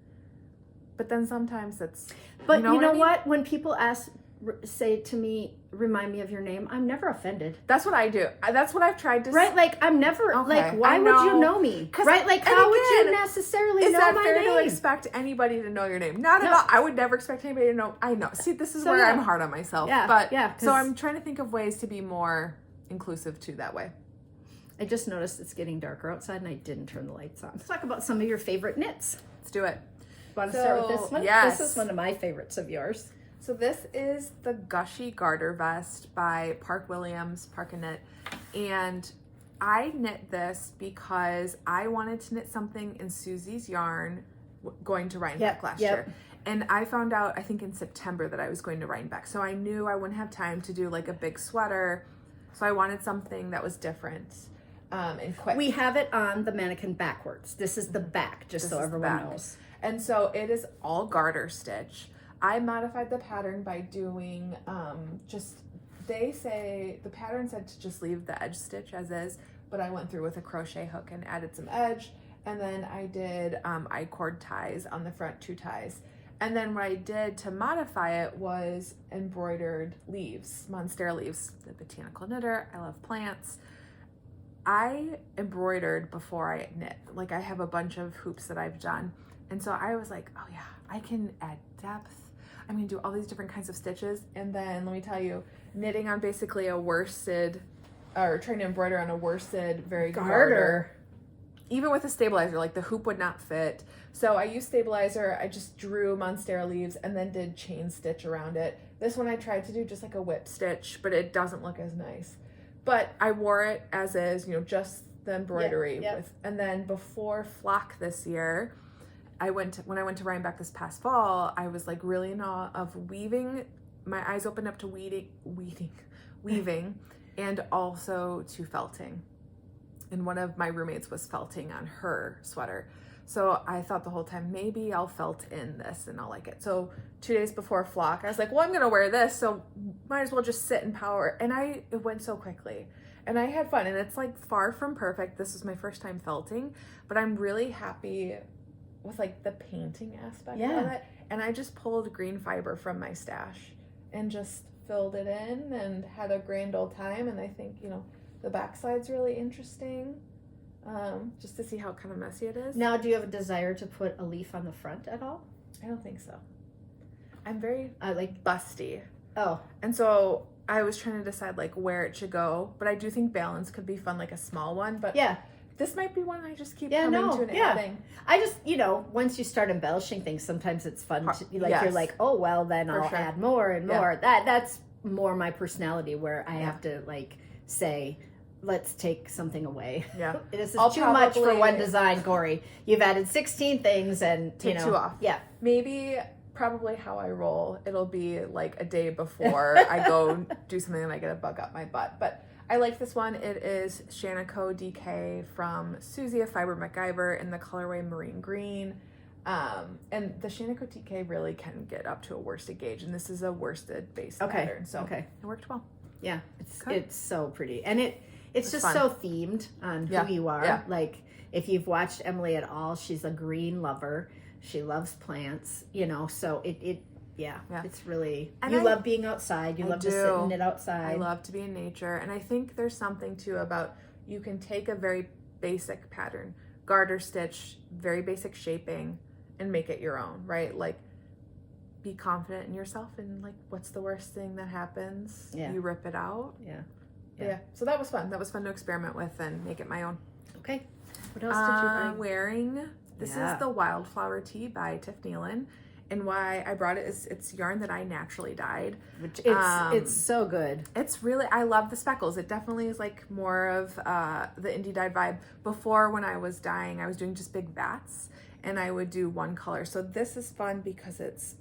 But then sometimes it's... But you know what? When people say to me, remind me of your name, I'm never offended. That's what I do. That's what I've tried to... Right? Like, I'm never... like, why would you know me? Right? Like, how would you necessarily know my name? Is that fair to expect anybody to know your name? Not at all. I would never expect anybody to know. I know. See, this is where I'm hard on myself. Yeah. But, so I'm trying to think of ways to be more inclusive too that way. I just noticed it's getting darker outside and I didn't turn the lights on. Let's talk about some of your favorite knits. Let's do it. Want to start with this one? Yes. This is one of my favorites of yours. So this is the Gushy Garter vest by Park Williams, Park and Knit. And I knit this because I wanted to knit something in Susie's yarn going to Rhinebeck last year. And I found out, I think in September, that I was going to Rhinebeck. So I knew I wouldn't have time to do like a big sweater. So I wanted something that was different and quick. We have it on the mannequin backwards. This is the back, just so everyone knows. And so it is all garter stitch. I modified the pattern by doing they say, the pattern said to just leave the edge stitch as is, but I went through with a crochet hook and added some edge. And then I did I-cord ties on the front, 2 ties. And then what I did to modify it was embroidered leaves, monstera leaves, the botanical knitter. I love plants. I embroidered before I knit. Like, I have a bunch of hoops that I've done. And so I was like, oh yeah, I can add depth. I'm going to do all these different kinds of stitches. And then let me tell you, knitting on basically a worsted, or trying to embroider on a worsted, very garter. Even with a stabilizer, like the hoop would not fit. So I used stabilizer. I just drew monstera leaves and then did chain stitch around it. This one I tried to do just like a whip stitch, but it doesn't look as nice. But I wore it as is, just the embroidery. And then before flock this year, when I went to Rhinebeck this past fall, I was like really in awe of weaving. My eyes opened up to weaving, and also to felting. And one of my roommates was felting on her sweater. So I thought the whole time, maybe I'll felt in this and I'll like it. So 2 days before flock, I was like, well, I'm going to wear this, so might as well just sit and power. And it went so quickly. And I had fun. And it's like far from perfect. This was my first time felting, but I'm really happy with like the painting aspect of it. And I just pulled green fiber from my stash and just filled it in and had a grand old time. And I think, you know, the backside's really interesting, just to see how kind of messy it is. Now, do you have a desire to put a leaf on the front at all? I don't think so. I'm very like busty. Oh. And so I was trying to decide like where it should go, but I do think balance could be fun, like a small one. But yeah, this might be one I just keep coming to and adding. I just, you know, once you start embellishing things, sometimes it's fun to like, you're like, oh well, then I'll add more and more. That's more my personality, where I have to like say, let's take something away. Yeah. This is too much for one design, Corey. You've added 16 things and take 2 off. Yeah. Maybe probably how I roll, it'll be like a day before I go do something and I get a bug up my butt. But I like this one. It is Shanico DK from Susie of Fiber MacGyver in the colorway Marine Green. And the Shanico DK really can get up to a worsted gauge, and this is a worsted base pattern. So it worked well. Yeah, it's so pretty. And it's just fun. So themed on who you are. Yeah. Like, if you've watched Emily at all, she's a green lover. She loves plants, you know, so it's really, and you love being outside. You love to sit and knit outside. I love to be in nature. And I think there's something too about, you can take a very basic pattern, garter stitch, very basic shaping, and make it your own, right? Like, be confident in yourself, and like, what's the worst thing that happens? Yeah. You rip it out. Yeah. So that was fun. That was fun to experiment with and make it my own. Okay. What else did you bring? Wearing, this is the Wildflower Tee by Tif Nielan. And why I brought it is it's yarn that I naturally dyed. Which it's so good. It's really, I love the speckles. It definitely is like more of the indie dyed vibe. Before, when I was dyeing, I was doing just big vats, and I would do one color. So this is fun because it's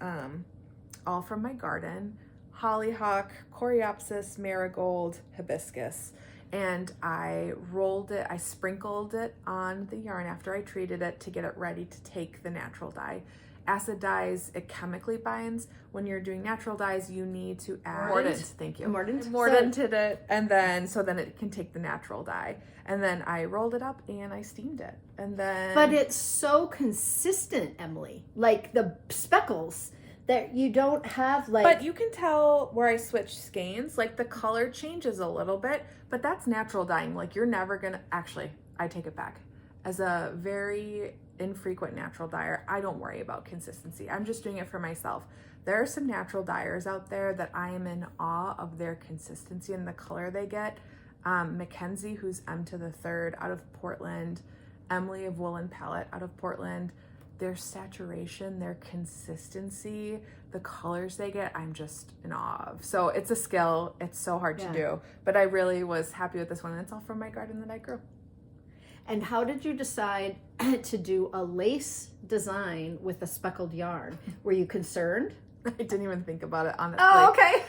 all from my garden. Hollyhock, coreopsis, marigold, hibiscus. And I rolled it, I sprinkled it on the yarn after I treated it to get it ready to take the natural dye. Acid dyes, it chemically binds. When you're doing natural dyes, you need to add mordant. Thank you. Mordanted it, and then it can take the natural dye. And then I rolled it up and I steamed it. And then But it's so consistent, Emily. Like the speckles that you don't have like. But you can tell where I switch skeins. Like the color changes a little bit, but that's natural dyeing. Like you're never gonna, actually, I take it back. As a very infrequent natural dyer, I don't worry about consistency. I'm just doing it for myself. There are some natural dyers out there that I am in awe of their consistency and the color they get. Mackenzie, who's M to the third out of Portland, Emily of Woolen Palette out of Portland. Their saturation, their consistency, the colors they get, I'm just in awe of. So it's a skill. It's so hard to do. But I really was happy with this one. And it's all from my garden that I grew. And how did you decide to do a lace design with a speckled yarn? Were you concerned? I didn't even think about it, honestly. Oh, okay.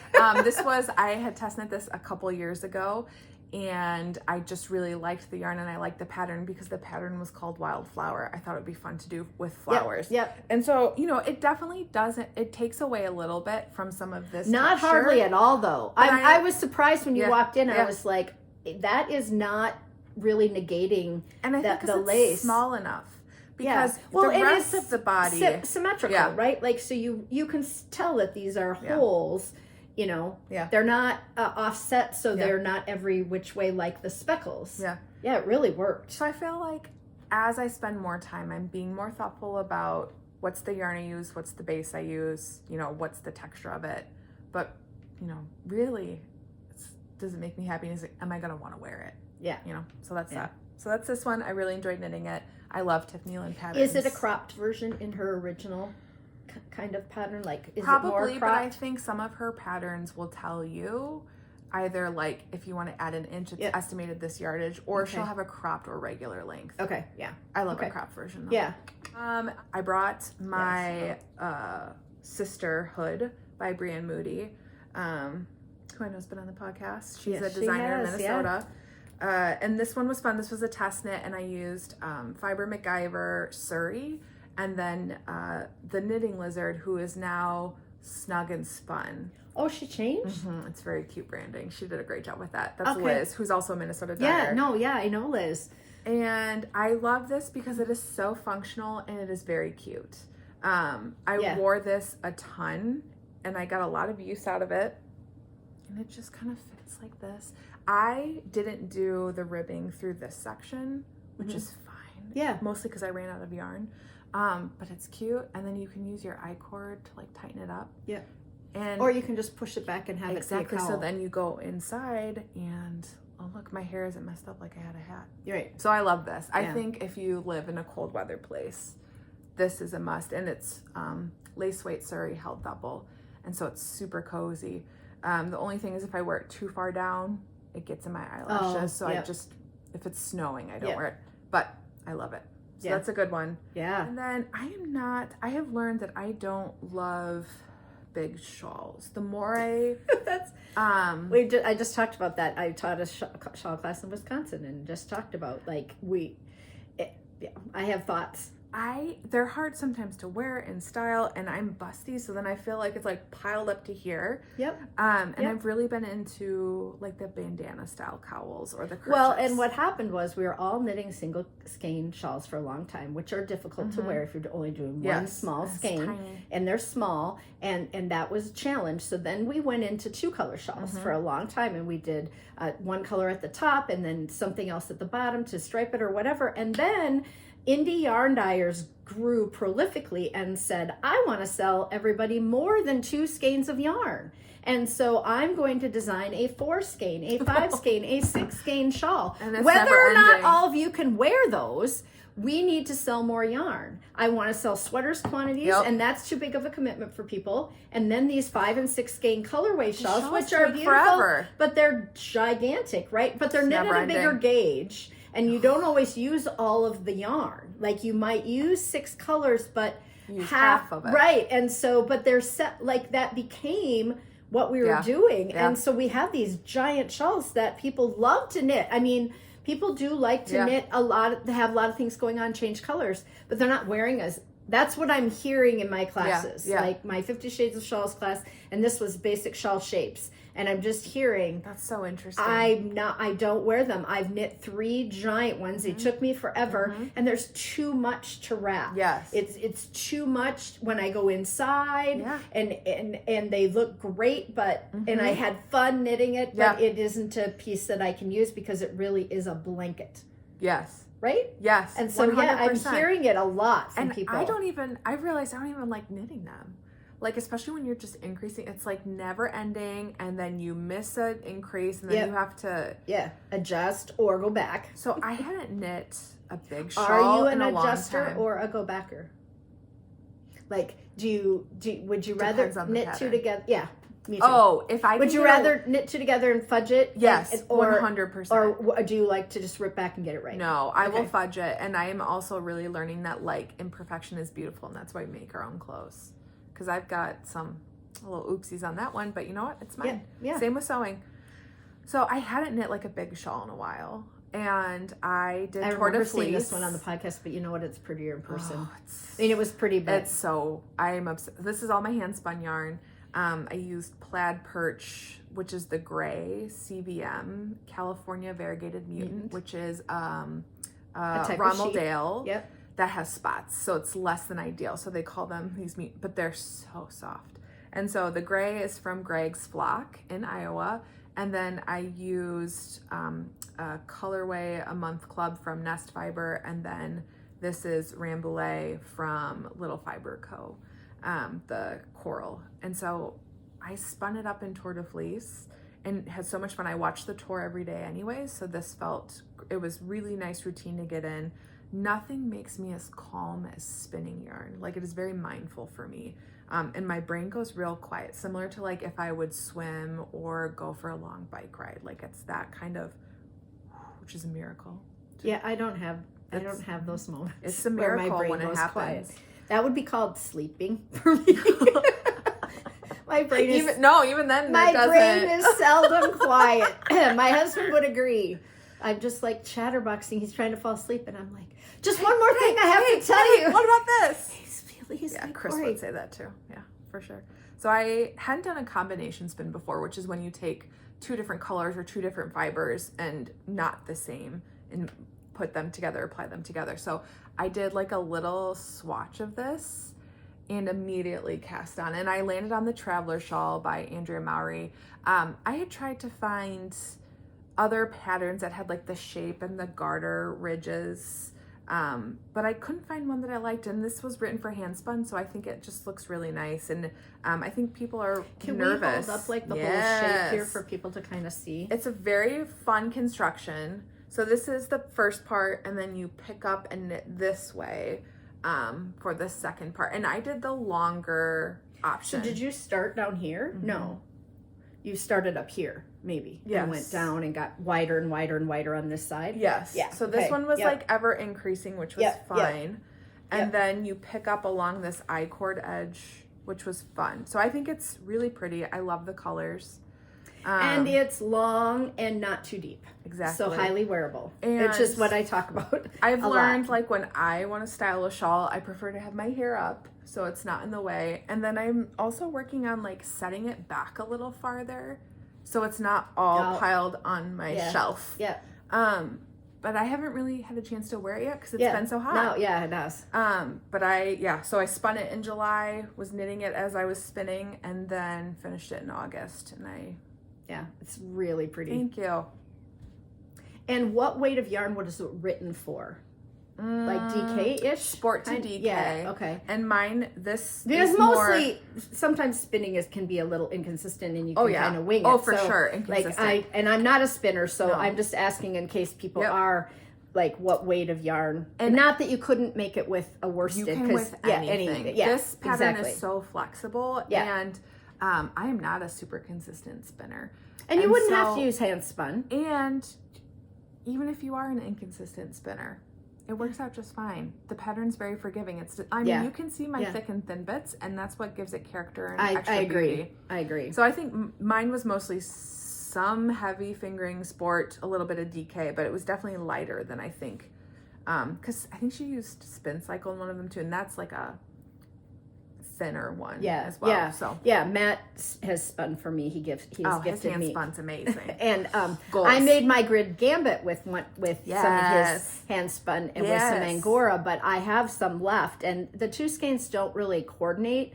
I had test knit this a couple years ago, and I just really liked the yarn, and I liked the pattern because the pattern was called Wildflower. I thought it would be fun to do with flowers. Yep. And so, you know, it definitely doesn't, it takes away a little bit from some of this Not texture. hardly at all, though. I was surprised when you walked in. I was like, that is not really negating and I think the it's lace small enough because the rest of the body symmetrical, right? Like, so you can tell that these are holes, you know, they're not offset, so they're not every which way like the speckles. It really worked. So I feel like as I spend more time, I'm being more thoughtful about what's the yarn I use, what's the base I use, you know, what's the texture of it. But, you know, really, does it make me happy? Am I going to want to wear it? Yeah. You know, so that's that. So that's this one. I really enjoyed knitting it. I love Tif Nielan patterns. Is it a cropped version in her original kind of pattern? Like, is probably, it more cropped? But I think some of her patterns will tell you either like if you want to add an inch, it's estimated this yardage, or she'll have a cropped or regular length. Okay, yeah. I love a cropped version though. Yeah. I brought my Sisterhood by Brienne Moody, who I know has been on the podcast. She's a designer in Minnesota. And this one was fun. This was a test knit, and I used Fiber MacGyver Surrey, and then the Knitting Lizard, who is now Snug and Spun. Oh, she changed? Mm-hmm. It's very cute branding. She did a great job with that. That's Liz, who's also a Minnesota dyer. I know Liz. And I love this because it is so functional and it is very cute. I wore this a ton, and I got a lot of use out of it. And it just kind of fits like this. I didn't do the ribbing through this section, which is fine. Yeah. Mostly because I ran out of yarn. But it's cute. And then you can use your I-cord to like tighten it up. Yeah. And or you can just push it back and have exactly. it be a cowl. So then you go inside and, oh look, my hair isn't messed up like I had a hat. You're right. So I love this. Yeah. I think if you live in a cold weather place, this is a must. And it's lace weight Surrey held double. And so it's super cozy. The only thing is if I wear it too far down, it gets in my eyelashes. So I just, if it's snowing, I don't wear it. But I love it. So that's a good one. Yeah. And then I have learned that I don't love big shawls. The more I I just talked about that. I taught a shawl class in Wisconsin and just talked about like I have thoughts. They're hard sometimes to wear in style, and I'm busty, so then I feel like it's like piled up to here. Yep. And I've really been into like the bandana style cowls or the kerchiefs. Well, and what happened was we were all knitting single skein shawls for a long time, which are difficult to wear if you're only doing one small skein, and they're small, and that was a challenge. So then we went into 2-color shawls for a long time, and we did one color at the top and then something else at the bottom to stripe it or whatever, and then indie yarn dyers grew prolifically and said, I want to sell everybody more than 2 skeins of yarn. And so I'm going to design a 4 skein, a 5 skein, a 6 skein shawl. And whether or not all of you can wear those, we need to sell more yarn. I want to sell sweaters quantities, and that's too big of a commitment for people. And then these 5 and 6 skein colorway shawls, which are beautiful, but they're gigantic, right? But they're knit at a bigger gauge. And you don't always use all of the yarn. Like you might use 6 colors, but use half of it. Right. And so, but they're set, like that became what we were doing. Yeah. And so we have these giant shawls that people love to knit. I mean, people do like to knit a lot, they have a lot of things going on, change colors, but they're not wearing as, that's what I'm hearing in my classes. Like my 50 Shades of Shawls class, and this was basic shawl shapes. And I'm just hearing. That's so interesting. I don't wear them. I've knit 3 giant ones. They took me forever. And there's too much to wrap. Yes. It's too much when I go inside. Yeah. And they look great, but, and I had fun knitting it, but it isn't a piece that I can use because it really is a blanket. Yes. Right? Yes. And so, 100%. I'm hearing it a lot from people. I realize I don't even like knitting them. Like, especially when you're just increasing, it's like never ending, and then you miss an increase, and then you have to adjust or go back. So I hadn't knit a big shawl. Are you an in a adjuster long time. or a go backer? Like, would you rather knit 2 together? Yeah, me too. Oh, if I would you rather knit 2 together and fudge it? Yes, 100%. Or do you like to just rip back and get it right? No, I will fudge it, and I am also really learning that like imperfection is beautiful, and that's why we make our own clothes. Because I've got some little oopsies on that one, but you know what? It's mine. Yeah. Same with sewing. So I hadn't knit like a big shawl in a while, and I did Tour de Fleece. I remember seeing this one on the podcast, but you know what? It's prettier in person. I mean, it was pretty big. I am obsessed. This is all my hand spun yarn. I used plaid perch, which is the gray CVM, California Variegated Mutant, which is Rommel Dale. Yep. That has spots, so it's less than ideal. So they call them these meat, but they're so soft. And so the gray is from Greg's Flock in Iowa, and then I used a colorway a month club from Nest Fiber, and then this is Rambouillet from Little Fiber Co. The coral. And so I spun it up in Tour de Fleece and had so much fun. I watched the tour every day anyways, so it was really nice routine to get in. Nothing makes me as calm as spinning yarn. Like, it is very mindful for me. And my brain goes real quiet, similar to like if I would swim or go for a long bike ride. Like, it's that kind of, which is a miracle. Yeah, I don't have those moments. It's a miracle when it happens. Quiet. That would be called sleeping for me. My brain is even then my brain is seldom quiet. My husband would agree. I'm just like chatterboxing. He's trying to fall asleep, and I'm like, just one more thing I have to tell you. What about this? He's Chris would say that too. Yeah, for sure. So I hadn't done a combination spin before, which is when you take 2 different colors or 2 different fibers and not the same and put them together, apply them together. So I did like a little swatch of this, and immediately cast on. And I landed on the Traveler Shawl by Andrea Mowry. I had tried to find other patterns that had like the shape and the garter ridges, but I couldn't find one that I liked, and this was written for hand spun, so I think it just looks really nice. And I think people are nervous. Can we hold up like the whole shape here for people to kind of see? It's a very fun construction. So this is the first part, and then you pick up and knit this way for the second part. And I did the longer option. So did you start down here? Mm-hmm. No. You started up here, maybe. Yes. And went down and got wider and wider and wider on this side. Yes. Yeah. So this one was like ever increasing, which was fine. And then you pick up along this I-cord edge, which was fun. So I think it's really pretty. I love the colors. And it's long and not too deep. Exactly. So highly wearable. It's just what I talk about. I've learned like when I want to style a shawl, I prefer to have my hair up so it's not in the way. And then I'm also working on like setting it back a little farther so it's not all piled on my shelf. Yeah. But I haven't really had a chance to wear it yet because it's been so hot. No, yeah, it does. So I spun it in July, was knitting it as I was spinning, and then finished it in August. And it's really pretty. Thank you. And what weight of yarn was it written for? Like DK-ish? Sport to DK. Yeah, okay. And mine, because mostly, sometimes spinning can be a little inconsistent and you can kind of wing it. Oh, for sure. Inconsistent. Like I'm not a spinner, so I'm just asking in case people are, like, what weight of yarn. And not that you couldn't make it with a worsted. You can with anything. Yeah, this pattern is so flexible. Yeah. And I am not a super consistent spinner. And you wouldn't have to use hand spun. And even if you are an inconsistent spinner, it works out just fine. The pattern's very forgiving. You can see my thick and thin bits, and that's what gives it character and extra beauty. I agree. So I think mine was mostly some heavy fingering sport, a little bit of DK, but it was definitely lighter than I think. Because I think she used Spin Cycle in one of them too, and that's like a thinner one as well. Yeah. So Matt has spun for me. He's gifted his hand me. spun's amazing. And I made my grid gambit with some of his hand spun and with some Angora, but I have some left, and the two skeins don't really coordinate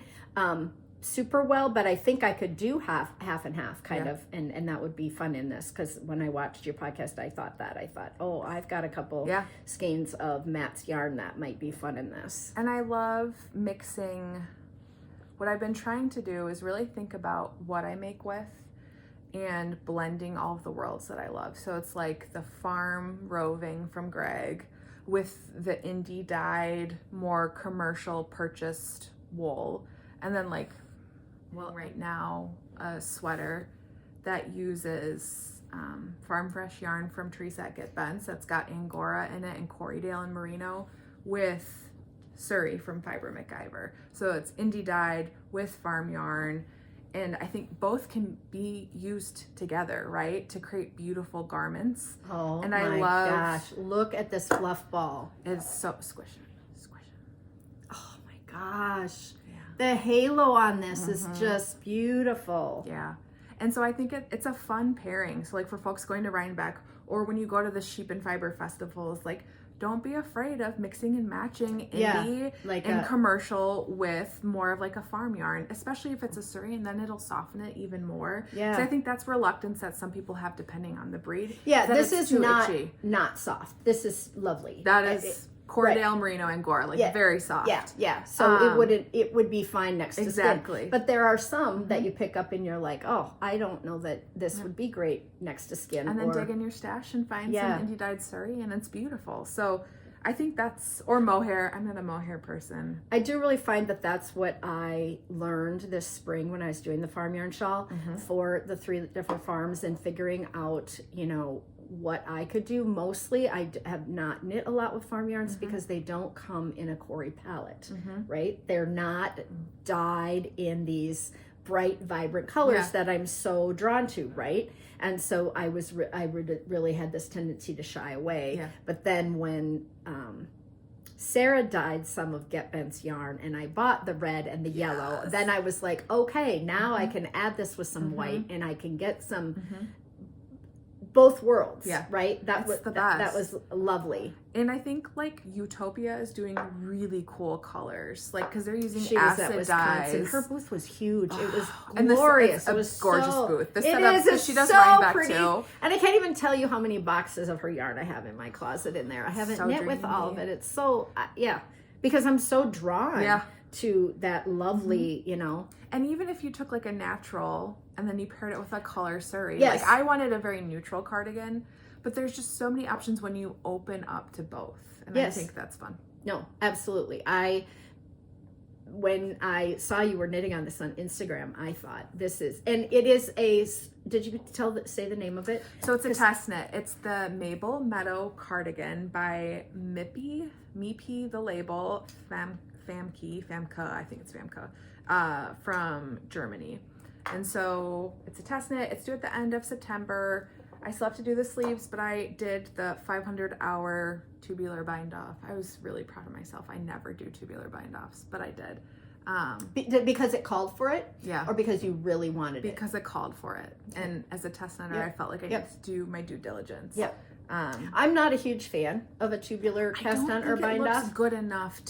super well, but I think I could do half and half kind of, and that would be fun in this, because when I watched your podcast, I thought, oh, I've got a couple skeins of Matt's yarn that might be fun in this. And I love mixing. What I've been trying to do is really think about what I make with and blending all of the worlds that I love. So it's like the farm roving from Greg with the indie dyed, more commercial purchased wool. And then right now, a sweater that uses farm fresh yarn from Teresa at Get Bents that's got Angora in it and Corriedale and Merino with Surrey from Fiber MacGyver. So it's indie dyed with farm yarn, and I think both can be used together, right, to create beautiful garments. Oh, and my gosh, look at this fluff ball. It's so squishy. Oh my gosh. The halo on this is just beautiful. Yeah. And so I think it's a fun pairing. So like for folks going to Rhinebeck, or when you go to the Sheep and Fiber festivals, like, don't be afraid of mixing and matching indie and commercial with more of like a farm yarn, especially if it's a Surrey, and then it'll soften it even more. Yeah. So I think that's reluctance that some people have depending on the breed. Yeah, this is not soft. This is lovely. That is Corriedale, Merino, Angora, very soft. Yeah. So it would be fine next to skin. But there are some that you pick up and you're like, oh, I don't know that this would be great next to skin. And then dig in your stash and find some indie dyed Surrey, and it's beautiful. So I think or mohair. I'm not a mohair person. I do really find that that's what I learned this spring when I was doing the farm yarn shawl for the 3 different farms and figuring out, what I could do. Mostly I have not knit a lot with farm yarns because they don't come in a Corrie palette, right? They're not dyed in these bright, vibrant colors that I'm so drawn to, right? And so I really had this tendency to shy away. Yeah. But then when Sarah dyed some of Get Bent's yarn and I bought the red and the yellow, then I was like, okay, now I can add this with some white and I can get some both worlds. Yeah. Right? That was the best. That was lovely. And I think like Utopia is doing really cool colors, like because they're using she acid was at dyes. Her booth was huge. It was and glorious. It was gorgeous booth. The setup, it is. She does so Rhinebeck pretty. too. And I can't even tell you how many boxes of her yarn I have in my closet in there. I haven't so knit with all of it. It's so because I'm so drawn to that lovely, you know. And even if you took like a natural and then you paired it with a color Surrey, yes. like I wanted a very neutral cardigan. But there's just so many options when you open up to both. And I think that's fun. No, absolutely. When I saw you were knitting on this on Instagram, I thought this is, and it is did you say the name of it? So it's a test knit. It's the Mabel Meadow Cardigan by Mipi, the label, Famke, I think it's Famke, from Germany. And so it's a test knit. It's due at the end of September. I still have to do the sleeves, but I did the 500-hour tubular bind off. I was really proud of myself. I never do tubular bind offs, but I did. Because it called for it? Yeah. Or because you really wanted it? Because it called for it. And as a test knitter, I felt like I needed to do my due diligence. Yep. I'm not a huge fan of a tubular cast on or bind off. It looks good enough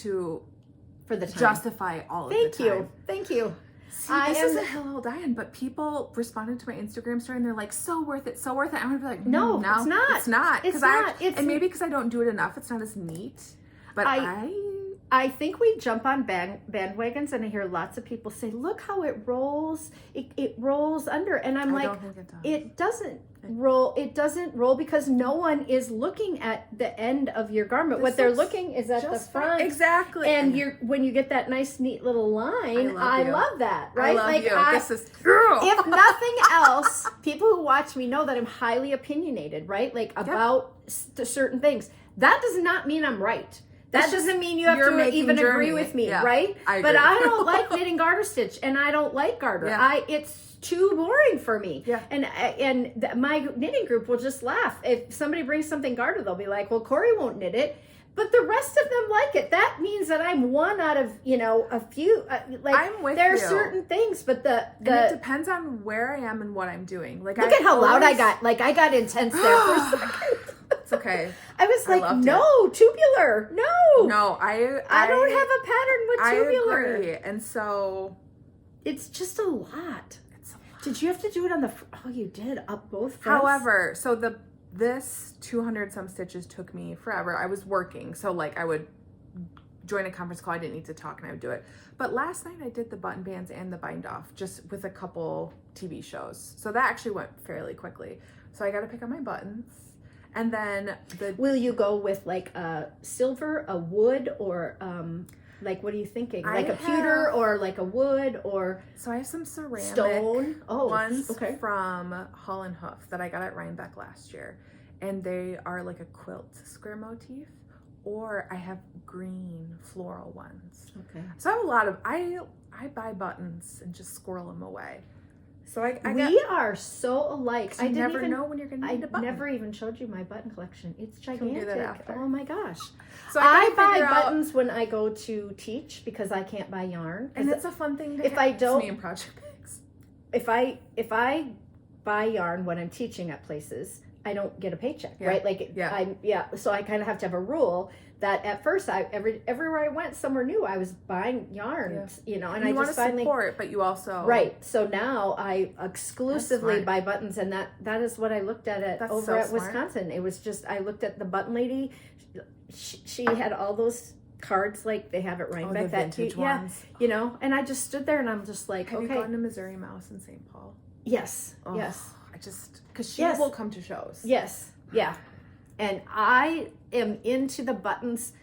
for the time. Justify all of the time. Thank you. See, this is a hill dying, but people responded to my Instagram story and they're like, so worth it. I'm gonna be like, no, it's not. It's not. It's not. And maybe because I don't do it enough, it's not as neat. But I think we jump on bandwagons, and I hear lots of people say, look how it rolls. It rolls under. And I'm like, don't think it does. It doesn't roll. It doesn't roll because no one is looking at the end of your garment. What they're looking is at the front. Exactly. And when you get that nice, neat little line, I love that. Right? I love you. This is girl. If nothing else, people who watch me know that I'm highly opinionated, right? Like about certain things. That does not mean I'm right. That doesn't mean you have to even agree with me, right? But I don't like knitting garter stitch, and I don't like garter. It's too boring for me. Yeah. And my knitting group will just laugh. If somebody brings something garter, they'll be like, well, Corey won't knit it. But the rest of them like it. That means that I'm one out of, a few. I'm with there are you. certain things, but and it depends on where I am and what I'm doing. Like, look at how loud I got. Like, I got intense there for a second. It's okay. I was like, no, tubular. No, I don't have a pattern with tubular. I agree. And so it's just a lot. Did you have to do it on the? Oh, you did up both fronts? However, so this 200 some stitches took me forever. I was working, so like I would join a conference call. I didn't need to talk, and I would do it. But last night I did the button bands and the bind off just with a couple TV shows. So that actually went fairly quickly. So I got to pick up my buttons. And then will you go with like a silver, a wood, or like what are you thinking? Like a pewter or like a wood or so I have some ceramic stone ones from Hull and Hoof that I got at Rhinebeck last year, and they are like a quilt square motif. Or I have green floral ones. Okay. So I have a lot of I buy buttons and just squirrel them away. So we are so alike. So you never know when you're going to need a button. I never even showed you my button collection. It's gigantic. Can we do that after? Oh my gosh. So I buy buttons when I go to teach because I can't buy yarn. And it's a fun thing to if I don't, me in project bags. If I buy yarn when I'm teaching at places, I don't get a paycheck, right? Like so I kind of have to have a rule that at first everywhere I went somewhere new, I was buying yarns, and I want just to support, but you also So now I exclusively buy buttons, and that is what I looked at over at Wisconsin. It was just I looked at the button lady. She had all those cards like they have at Rhinebeck, the vintage ones. And I just stood there and I'm just like, have you gone to Missouri Mouse in St. Paul? Yes, yes. Because she will come to shows. Yes, yeah. And I am into the buttons,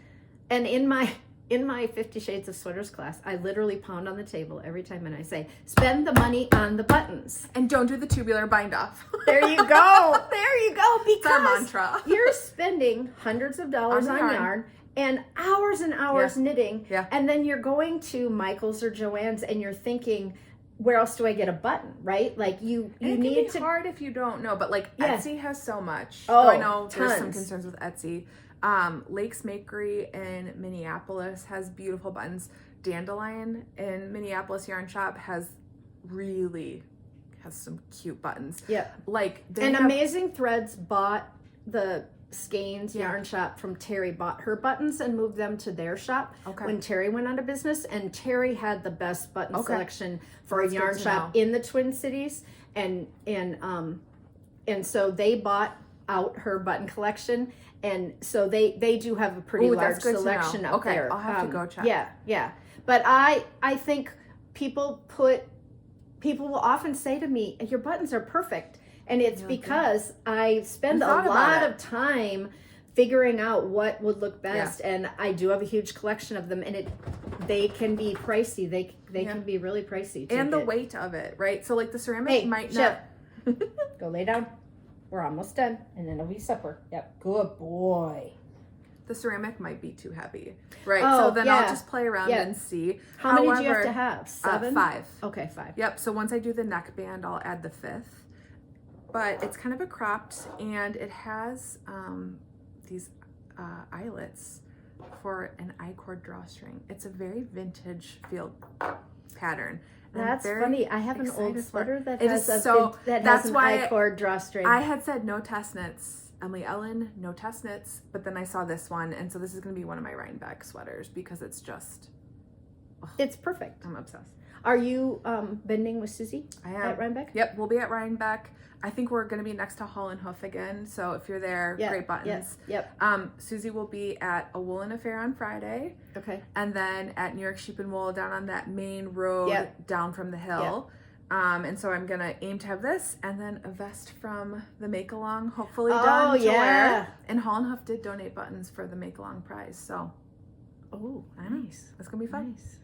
and in my 50 Shades of Sweaters class, I literally pound on the table every time and I say, spend the money on the buttons. And don't do the tubular bind off. There you go. Because it's our mantra. You're spending hundreds of dollars on yarn and hours knitting. Yeah. And then you're going to Michael's or Joann's and you're thinking, where else do I get a button, right? Like you need to. It's hard if you don't know, but like Etsy has so much. Oh, I know tons. There's some concerns with Etsy. Lake's Makery in Minneapolis has beautiful buttons. Dandelion in Minneapolis Yarn Shop has really has some cute buttons. Yeah. Like Amazing Threads bought the Skeins yarn shop from Terry, bought her buttons and moved them to their shop when Terry went out of business, and Terry had the best button selection for a yarn shop in the Twin Cities, and so they bought out her button collection, and so they do have a pretty large selection up there. I'll have to go check. Yeah. But I think people will often say to me, your buttons are perfect. And it's because I spend a lot of time figuring out what would look best. And I do have a huge collection of them, and they can be pricey. They can be really pricey. And the weight of it, right? So like the ceramic might not. Go lay down. We're almost done. And then it'll be supper. Yep. Good boy. The ceramic might be too heavy, right? So then I'll just play around and see. How many do you have to have? 7? 5. Okay, 5. Yep. So once I do the neckband, I'll add the 5th. But it's kind of a cropped, and it has these eyelets for an I-cord drawstring. It's a very vintage feel pattern. That's funny. I have an old sweater that has an I-cord drawstring. I had said no test knits. Emily Ellen, no test knits, but then I saw this one, and so this is going to be one of my Rhinebeck sweaters because it's just... it's perfect. I'm obsessed. Are you bending with Susie at Rhinebeck? Yep, we'll be at Rhinebeck. I think we're going to be next to Hall and Hoof again, so if you're there, great buttons. Yep. Susie will be at A Woolen Affair on Friday. Okay. And then at New York Sheep and Wool down on that main road down from the hill. And so I'm going to aim to have this, and then a vest from the Make-Along, hopefully done to wear. And Hall and Hoof did donate buttons for the Make-Along prize, so. Oh, nice. It's going to be fun. Nice.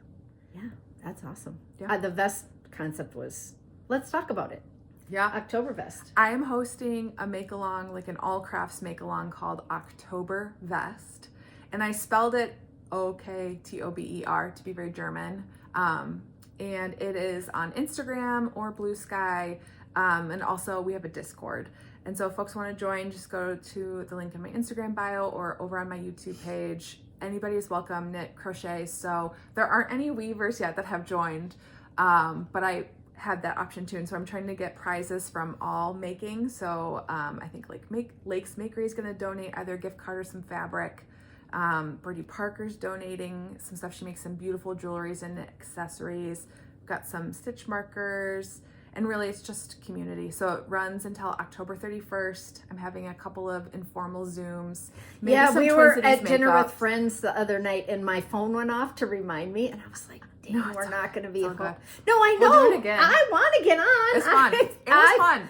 Yeah, that's awesome. Yeah. The vest concept was, let's talk about it. Yeah. October vest. I am hosting a make-along, like an all-crafts make-along called October Vest. And I spelled it Oktober to be very German. And it is on Instagram or Blue Sky. And also we have a Discord. And so if folks want to join, just go to the link in my Instagram bio or over on my YouTube page. Anybody is welcome, knit, crochet. So there aren't any weavers yet that have joined. But I had that option too, and so I'm trying to get prizes from all making. So I think like Lakes Makery is going to donate either a gift card or some fabric. Birdie Parker's donating some stuff. She makes some beautiful jewelries and accessories. Got some stitch markers, and really it's just community. So it runs until October 31st. I'm having a couple of informal Zooms. We were at dinner with friends the other night, and my phone went off to remind me, and I was like, dang, we're not going to be able. No, I know. We'll do it again. I want to get on. It's fun. It was fun.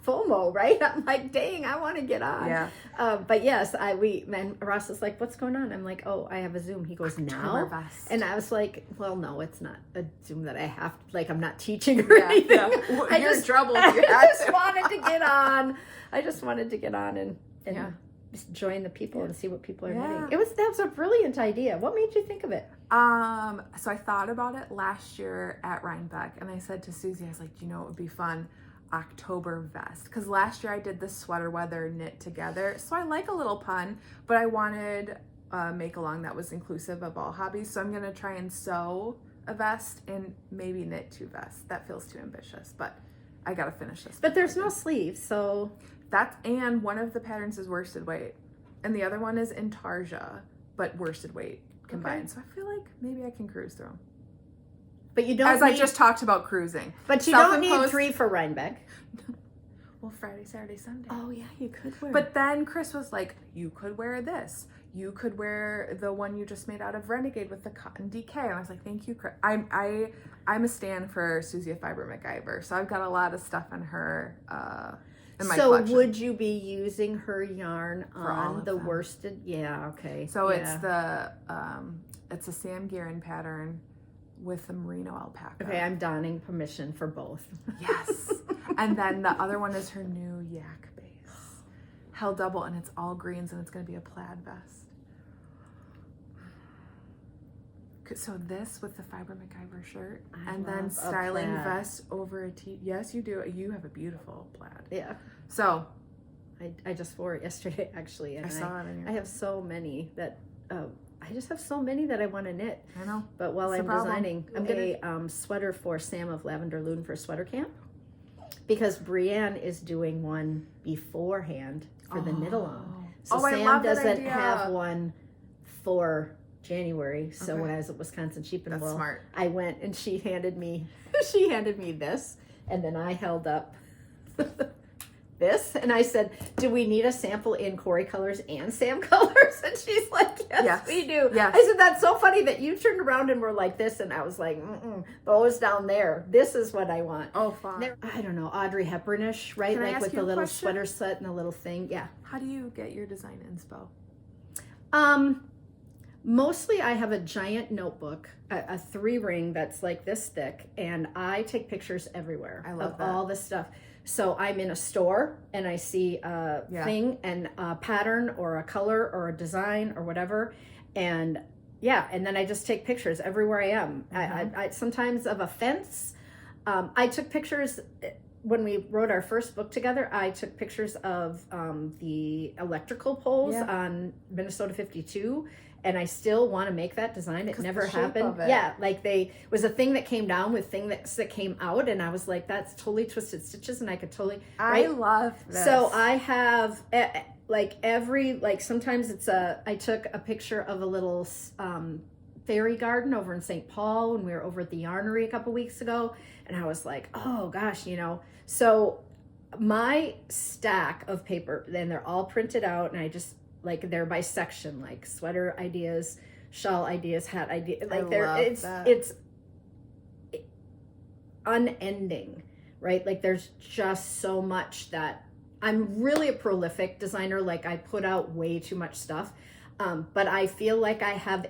FOMO, right? I'm like, dang, I want to get on. Yeah. But yes, Ross is like, what's going on? I'm like, oh, I have a Zoom. He goes, now? And I was like, well, no, it's not a Zoom that I have to, like, I'm not teaching or anything. Yeah. Well, you're in trouble. I just wanted to get on. I just wanted to get on and just join the people and see what people are knitting. That was a brilliant idea. What made you think of it? So I thought about it last year at Rhinebeck, and I said to Susie, I was like, it would be fun, October vest, because last year I did the sweater weather knit together, so I like a little pun, but I wanted a make-along that was inclusive of all hobbies, so I'm going to try and sew a vest and maybe knit 2 vests. That feels too ambitious, but I got to finish this. But there's no sleeves, so... And one of the patterns is worsted weight, and the other one is intarsia, but worsted weight combined. Okay. So I feel like maybe I can cruise through them. But you don't I just talked about cruising. But you don't need 3 for Rhinebeck. Well, Friday, Saturday, Sunday. Oh, yeah, you could wear. But then Chris was like, you could wear this. You could wear the one you just made out of Renegade with the cotton DK. And I was like, thank you, Chris. I'm a stan for Susie Fiber MacGyver. So I've got a lot of stuff in her in my collection. Would you be using her yarn on the worsted? Yeah, okay. So it's a Sam Guerin pattern with the merino alpaca. Okay, I'm donning permission for both. Yes. And then the other one is her new yak base. Held double, and it's all greens, and it's going to be a plaid vest. So this with the Fiber MacGyver shirt, and then styling vest over a tee. Yes, you do. You have a beautiful plaid. Yeah. So I just wore it yesterday, actually. And I saw it in your... I have so many that... I just have so many that I want to knit. I know. But while I'm designing a sweater for Sam of Lavender Loon for sweater camp. because Brienne is doing one beforehand for the knit-along. So Sam I love that doesn't idea. have one for January. So when I was at Wisconsin Sheep and Wool, smart. I went and she handed me this, and then I held up this, and I said, "Do we need a sample in Corey colors and Sam colors?" And she's like, "Yes, we do." Yes. I said, "That's so funny that you turned around and were like this," and I was like, "Bo's down there. This is what I want." Oh, fun. I don't know, Audrey Hepburnish, right? Can I like ask with you the a little question? sweater set and the little thing. Yeah. How do you get your design inspo? Mostly I have a giant notebook, a 3-ring that's like this thick, and I take pictures everywhere of all this stuff. So I'm in a store and I see a thing and a pattern or a color or a design or whatever, and then I just take pictures everywhere I am. I sometimes of a fence. I took pictures when we wrote our first book together. I took pictures of the electrical poles on Minnesota 52. And I still want to make that design. It never happened. Yeah, like was a thing that came down with thing that came out, and I was like, that's totally twisted stitches, and I could totally. I love this. So I have sometimes I took a picture of a little fairy garden over in St. Paul when we were over at the Yarnery a couple weeks ago, and I was like, oh gosh, So my stack of paper, then they're all printed out, and I just. Like they're by section, like sweater ideas, shawl ideas, hat ideas. Like it's unending, right? Like there's just so much that I'm really a prolific designer. Like I put out way too much stuff, but I feel like I have,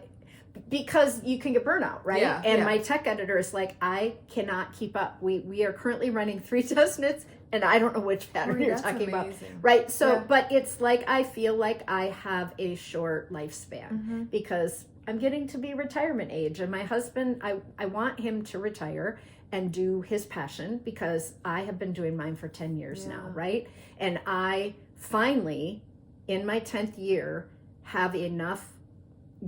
because you can get burnout, right? Yeah, and my tech editor is like, I cannot keep up. We are currently running 3 test knits. And I don't know which pattern you're talking about. Right. So, but it's like, I feel like I have a short lifespan because I'm getting to be retirement age. And my husband, I want him to retire and do his passion because I have been doing mine for 10 years now. Right. And I finally, in my 10th year, have enough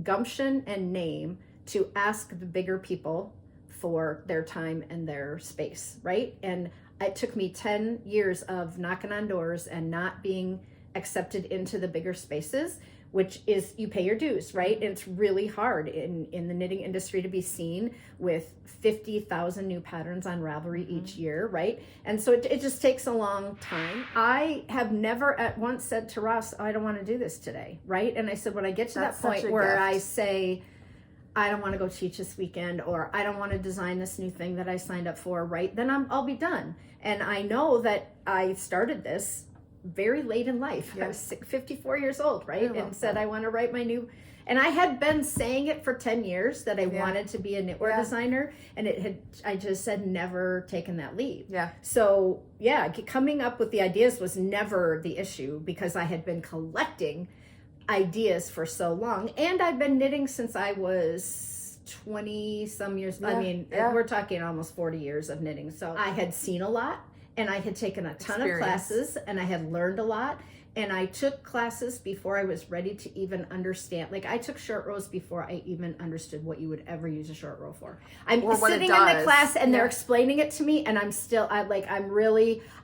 gumption and name to ask the bigger people for their time and their space. Right. And it took me 10 years of knocking on doors and not being accepted into the bigger spaces, which is you pay your dues, right? And it's really hard in the knitting industry to be seen with 50,000 new patterns on Ravelry each year, right? And so it just takes a long time. I have never at once said to Ross, I don't want to do this today, right? And I said, when I get to that point where I say, I don't want to go teach this weekend, or I don't want to design this new thing that I signed up for, right? Then I'll be done. And I know that I started this very late in life. I was 54 years old, right? And said, I want to write my new, and I had been saying it for 10 years that I wanted to be a knitwear designer. And I just had never taken that leap. Yeah. So coming up with the ideas was never the issue because I had been collecting ideas for so long, and I've been knitting since I was 20 some years. I mean, we're talking almost 40 years of knitting. So I had seen a lot, and I had taken a ton of classes, and I had learned a lot. And I took classes before I was ready to even understand. Like I took short rows before I even understood what you would ever use a short row for. I'm sitting in the class and they're explaining it to me, and I'm still, I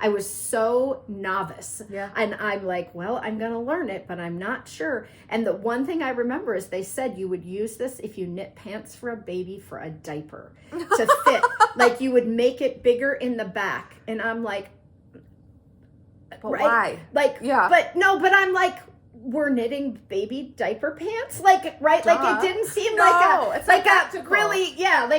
was so novice. Yeah. And I'm like, well, I'm going to learn it, but I'm not sure. And the one thing I remember is they said you would use this if you knit pants for a baby for a diaper to fit. Like you would make it bigger in the back. And I'm like, but why? Like, but I'm like, we're knitting baby diaper pants, like, right? Duh. Like it didn't seem like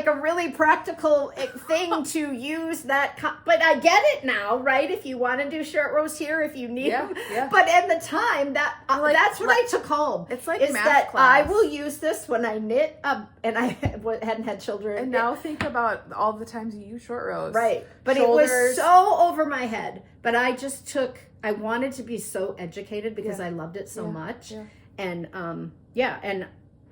a really practical thing to use that. But I get it now, right? If you want to do short rows here, if you need them. Yeah. But at the time, that's what I took home. It's like is math that class. I will use this when I knit, and I hadn't had children. And now think about all the times you use short rows, right? But shoulders. It was so over my head. But I wanted to be so educated because I loved it so much. Yeah.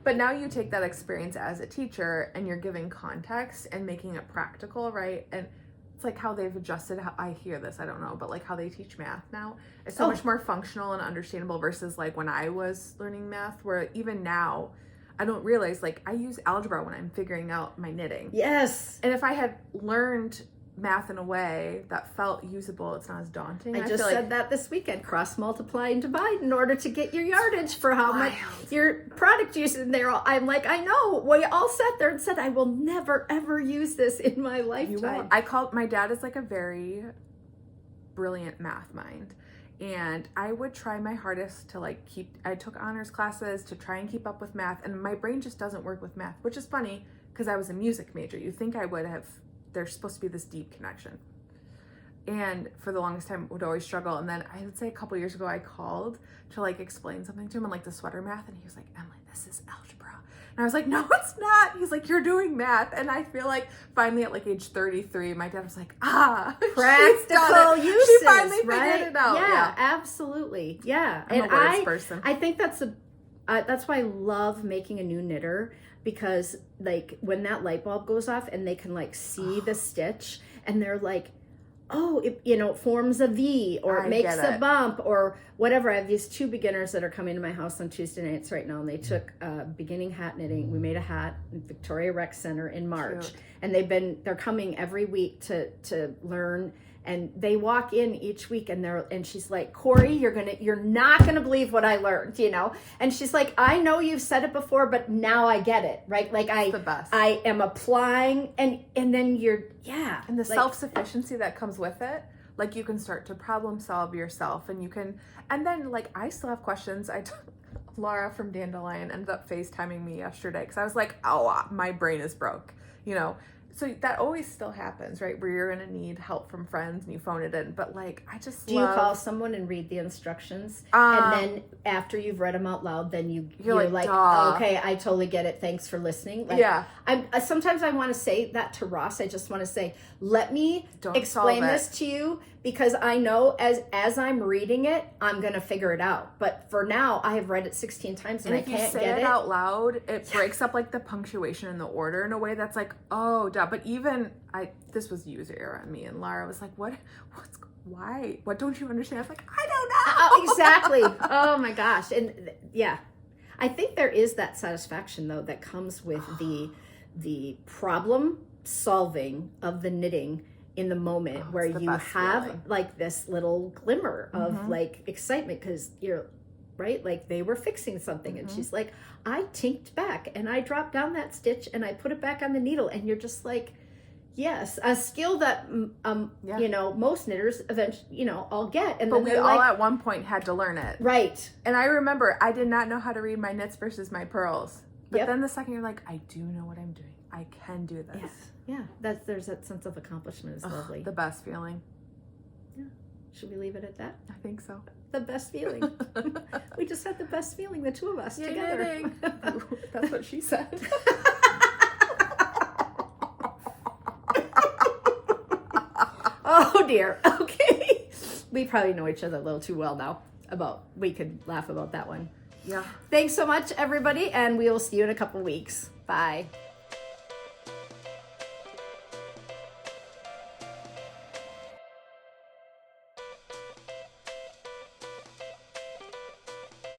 But now you take that experience as a teacher and you're giving context and making it practical, right? And it's like how they've adjusted how I hear this, I don't know, but like how they teach math now. It's so much more functional and understandable versus like when I was learning math, where even now I don't realize, like I use algebra when I'm figuring out my knitting. Yes. And if I had learned math in a way that felt usable. It's not as daunting. I just said that this weekend. Cross, multiply, and divide in order to get your yardage for how much your product use in there. I'm like, I know. We all sat there and said, I will never, ever use this in my lifetime. My dad is like a very brilliant math mind. And I would try my hardest to I took honors classes to try and keep up with math. And my brain just doesn't work with math, which is funny because I was a music major. You think I would have, there's supposed to be this deep connection. And for the longest time, would always struggle. And then I would say a couple years ago, I called to explain something to him on the sweater math. And he was like, Emily, this is algebra. And I was like, no, it's not. He's like, you're doing math. And I feel like finally at age 33, my dad was like, practical uses. She finally figured it out. Yeah, absolutely. Yeah. I'm a words person. I think that's why I love making a new knitter, because when that light bulb goes off and they can see the stitch and they're like, oh, it forms a V, or it makes a bump, or whatever. I have these 2 beginners that are coming to my house on Tuesday nights right now, and they took beginning hat knitting. We made a hat in Victoria Rec Center in March. Cute. And they're coming every week to learn. And they walk in each week and she's like, Corey, you're not gonna believe what I learned, And she's like, I know you've said it before, but now I get it, right? The best. I am applying, and then and the self-sufficiency that comes with it. You can start to problem solve yourself, and then I still have questions. Laura from Dandelion ended up FaceTiming me yesterday because I was like, oh, my brain is broke, So that always still happens, right? Where you're going to need help from friends and you phone it in. But Do you call someone and read the instructions? And then after you've read them out loud, then you're like, okay, I totally get it. Thanks for listening. Sometimes I want to say that to Ross. I just want to say, let me explain this to you, because I know as I'm reading it, I'm going to figure it out. But for now, I have read it 16 times and I can't get it. If you say it out loud, it breaks up the punctuation and the order in a way that's oh, duh. But even this was user error on me, and Laura was like, why? What don't you understand? I was like, I don't know. Exactly. Oh my gosh. And I think there is that satisfaction though that comes with the problem solving of the knitting in the moment, where you have feeling. This little glimmer of excitement, because you're right, they were fixing something, and she's like, I tinked back and I dropped down that stitch and I put it back on the needle, and you're just like, yes, a skill that most knitters eventually all get, and but we all at one point had to learn it, right? And I remember I did not know how to read my knits versus my purls, but then the second you're like, I do know what I'm doing, I can do this. Yes. Yeah, there's that sense of accomplishment is lovely. The best feeling. Yeah. Should we leave it at that? I think so. The best feeling. We just had the best feeling, the two of us together. That's what she said. Oh dear. Okay. We probably know each other a little too well now. We could laugh about that one. Yeah. Thanks so much, everybody, and we will see you in a couple weeks. Bye.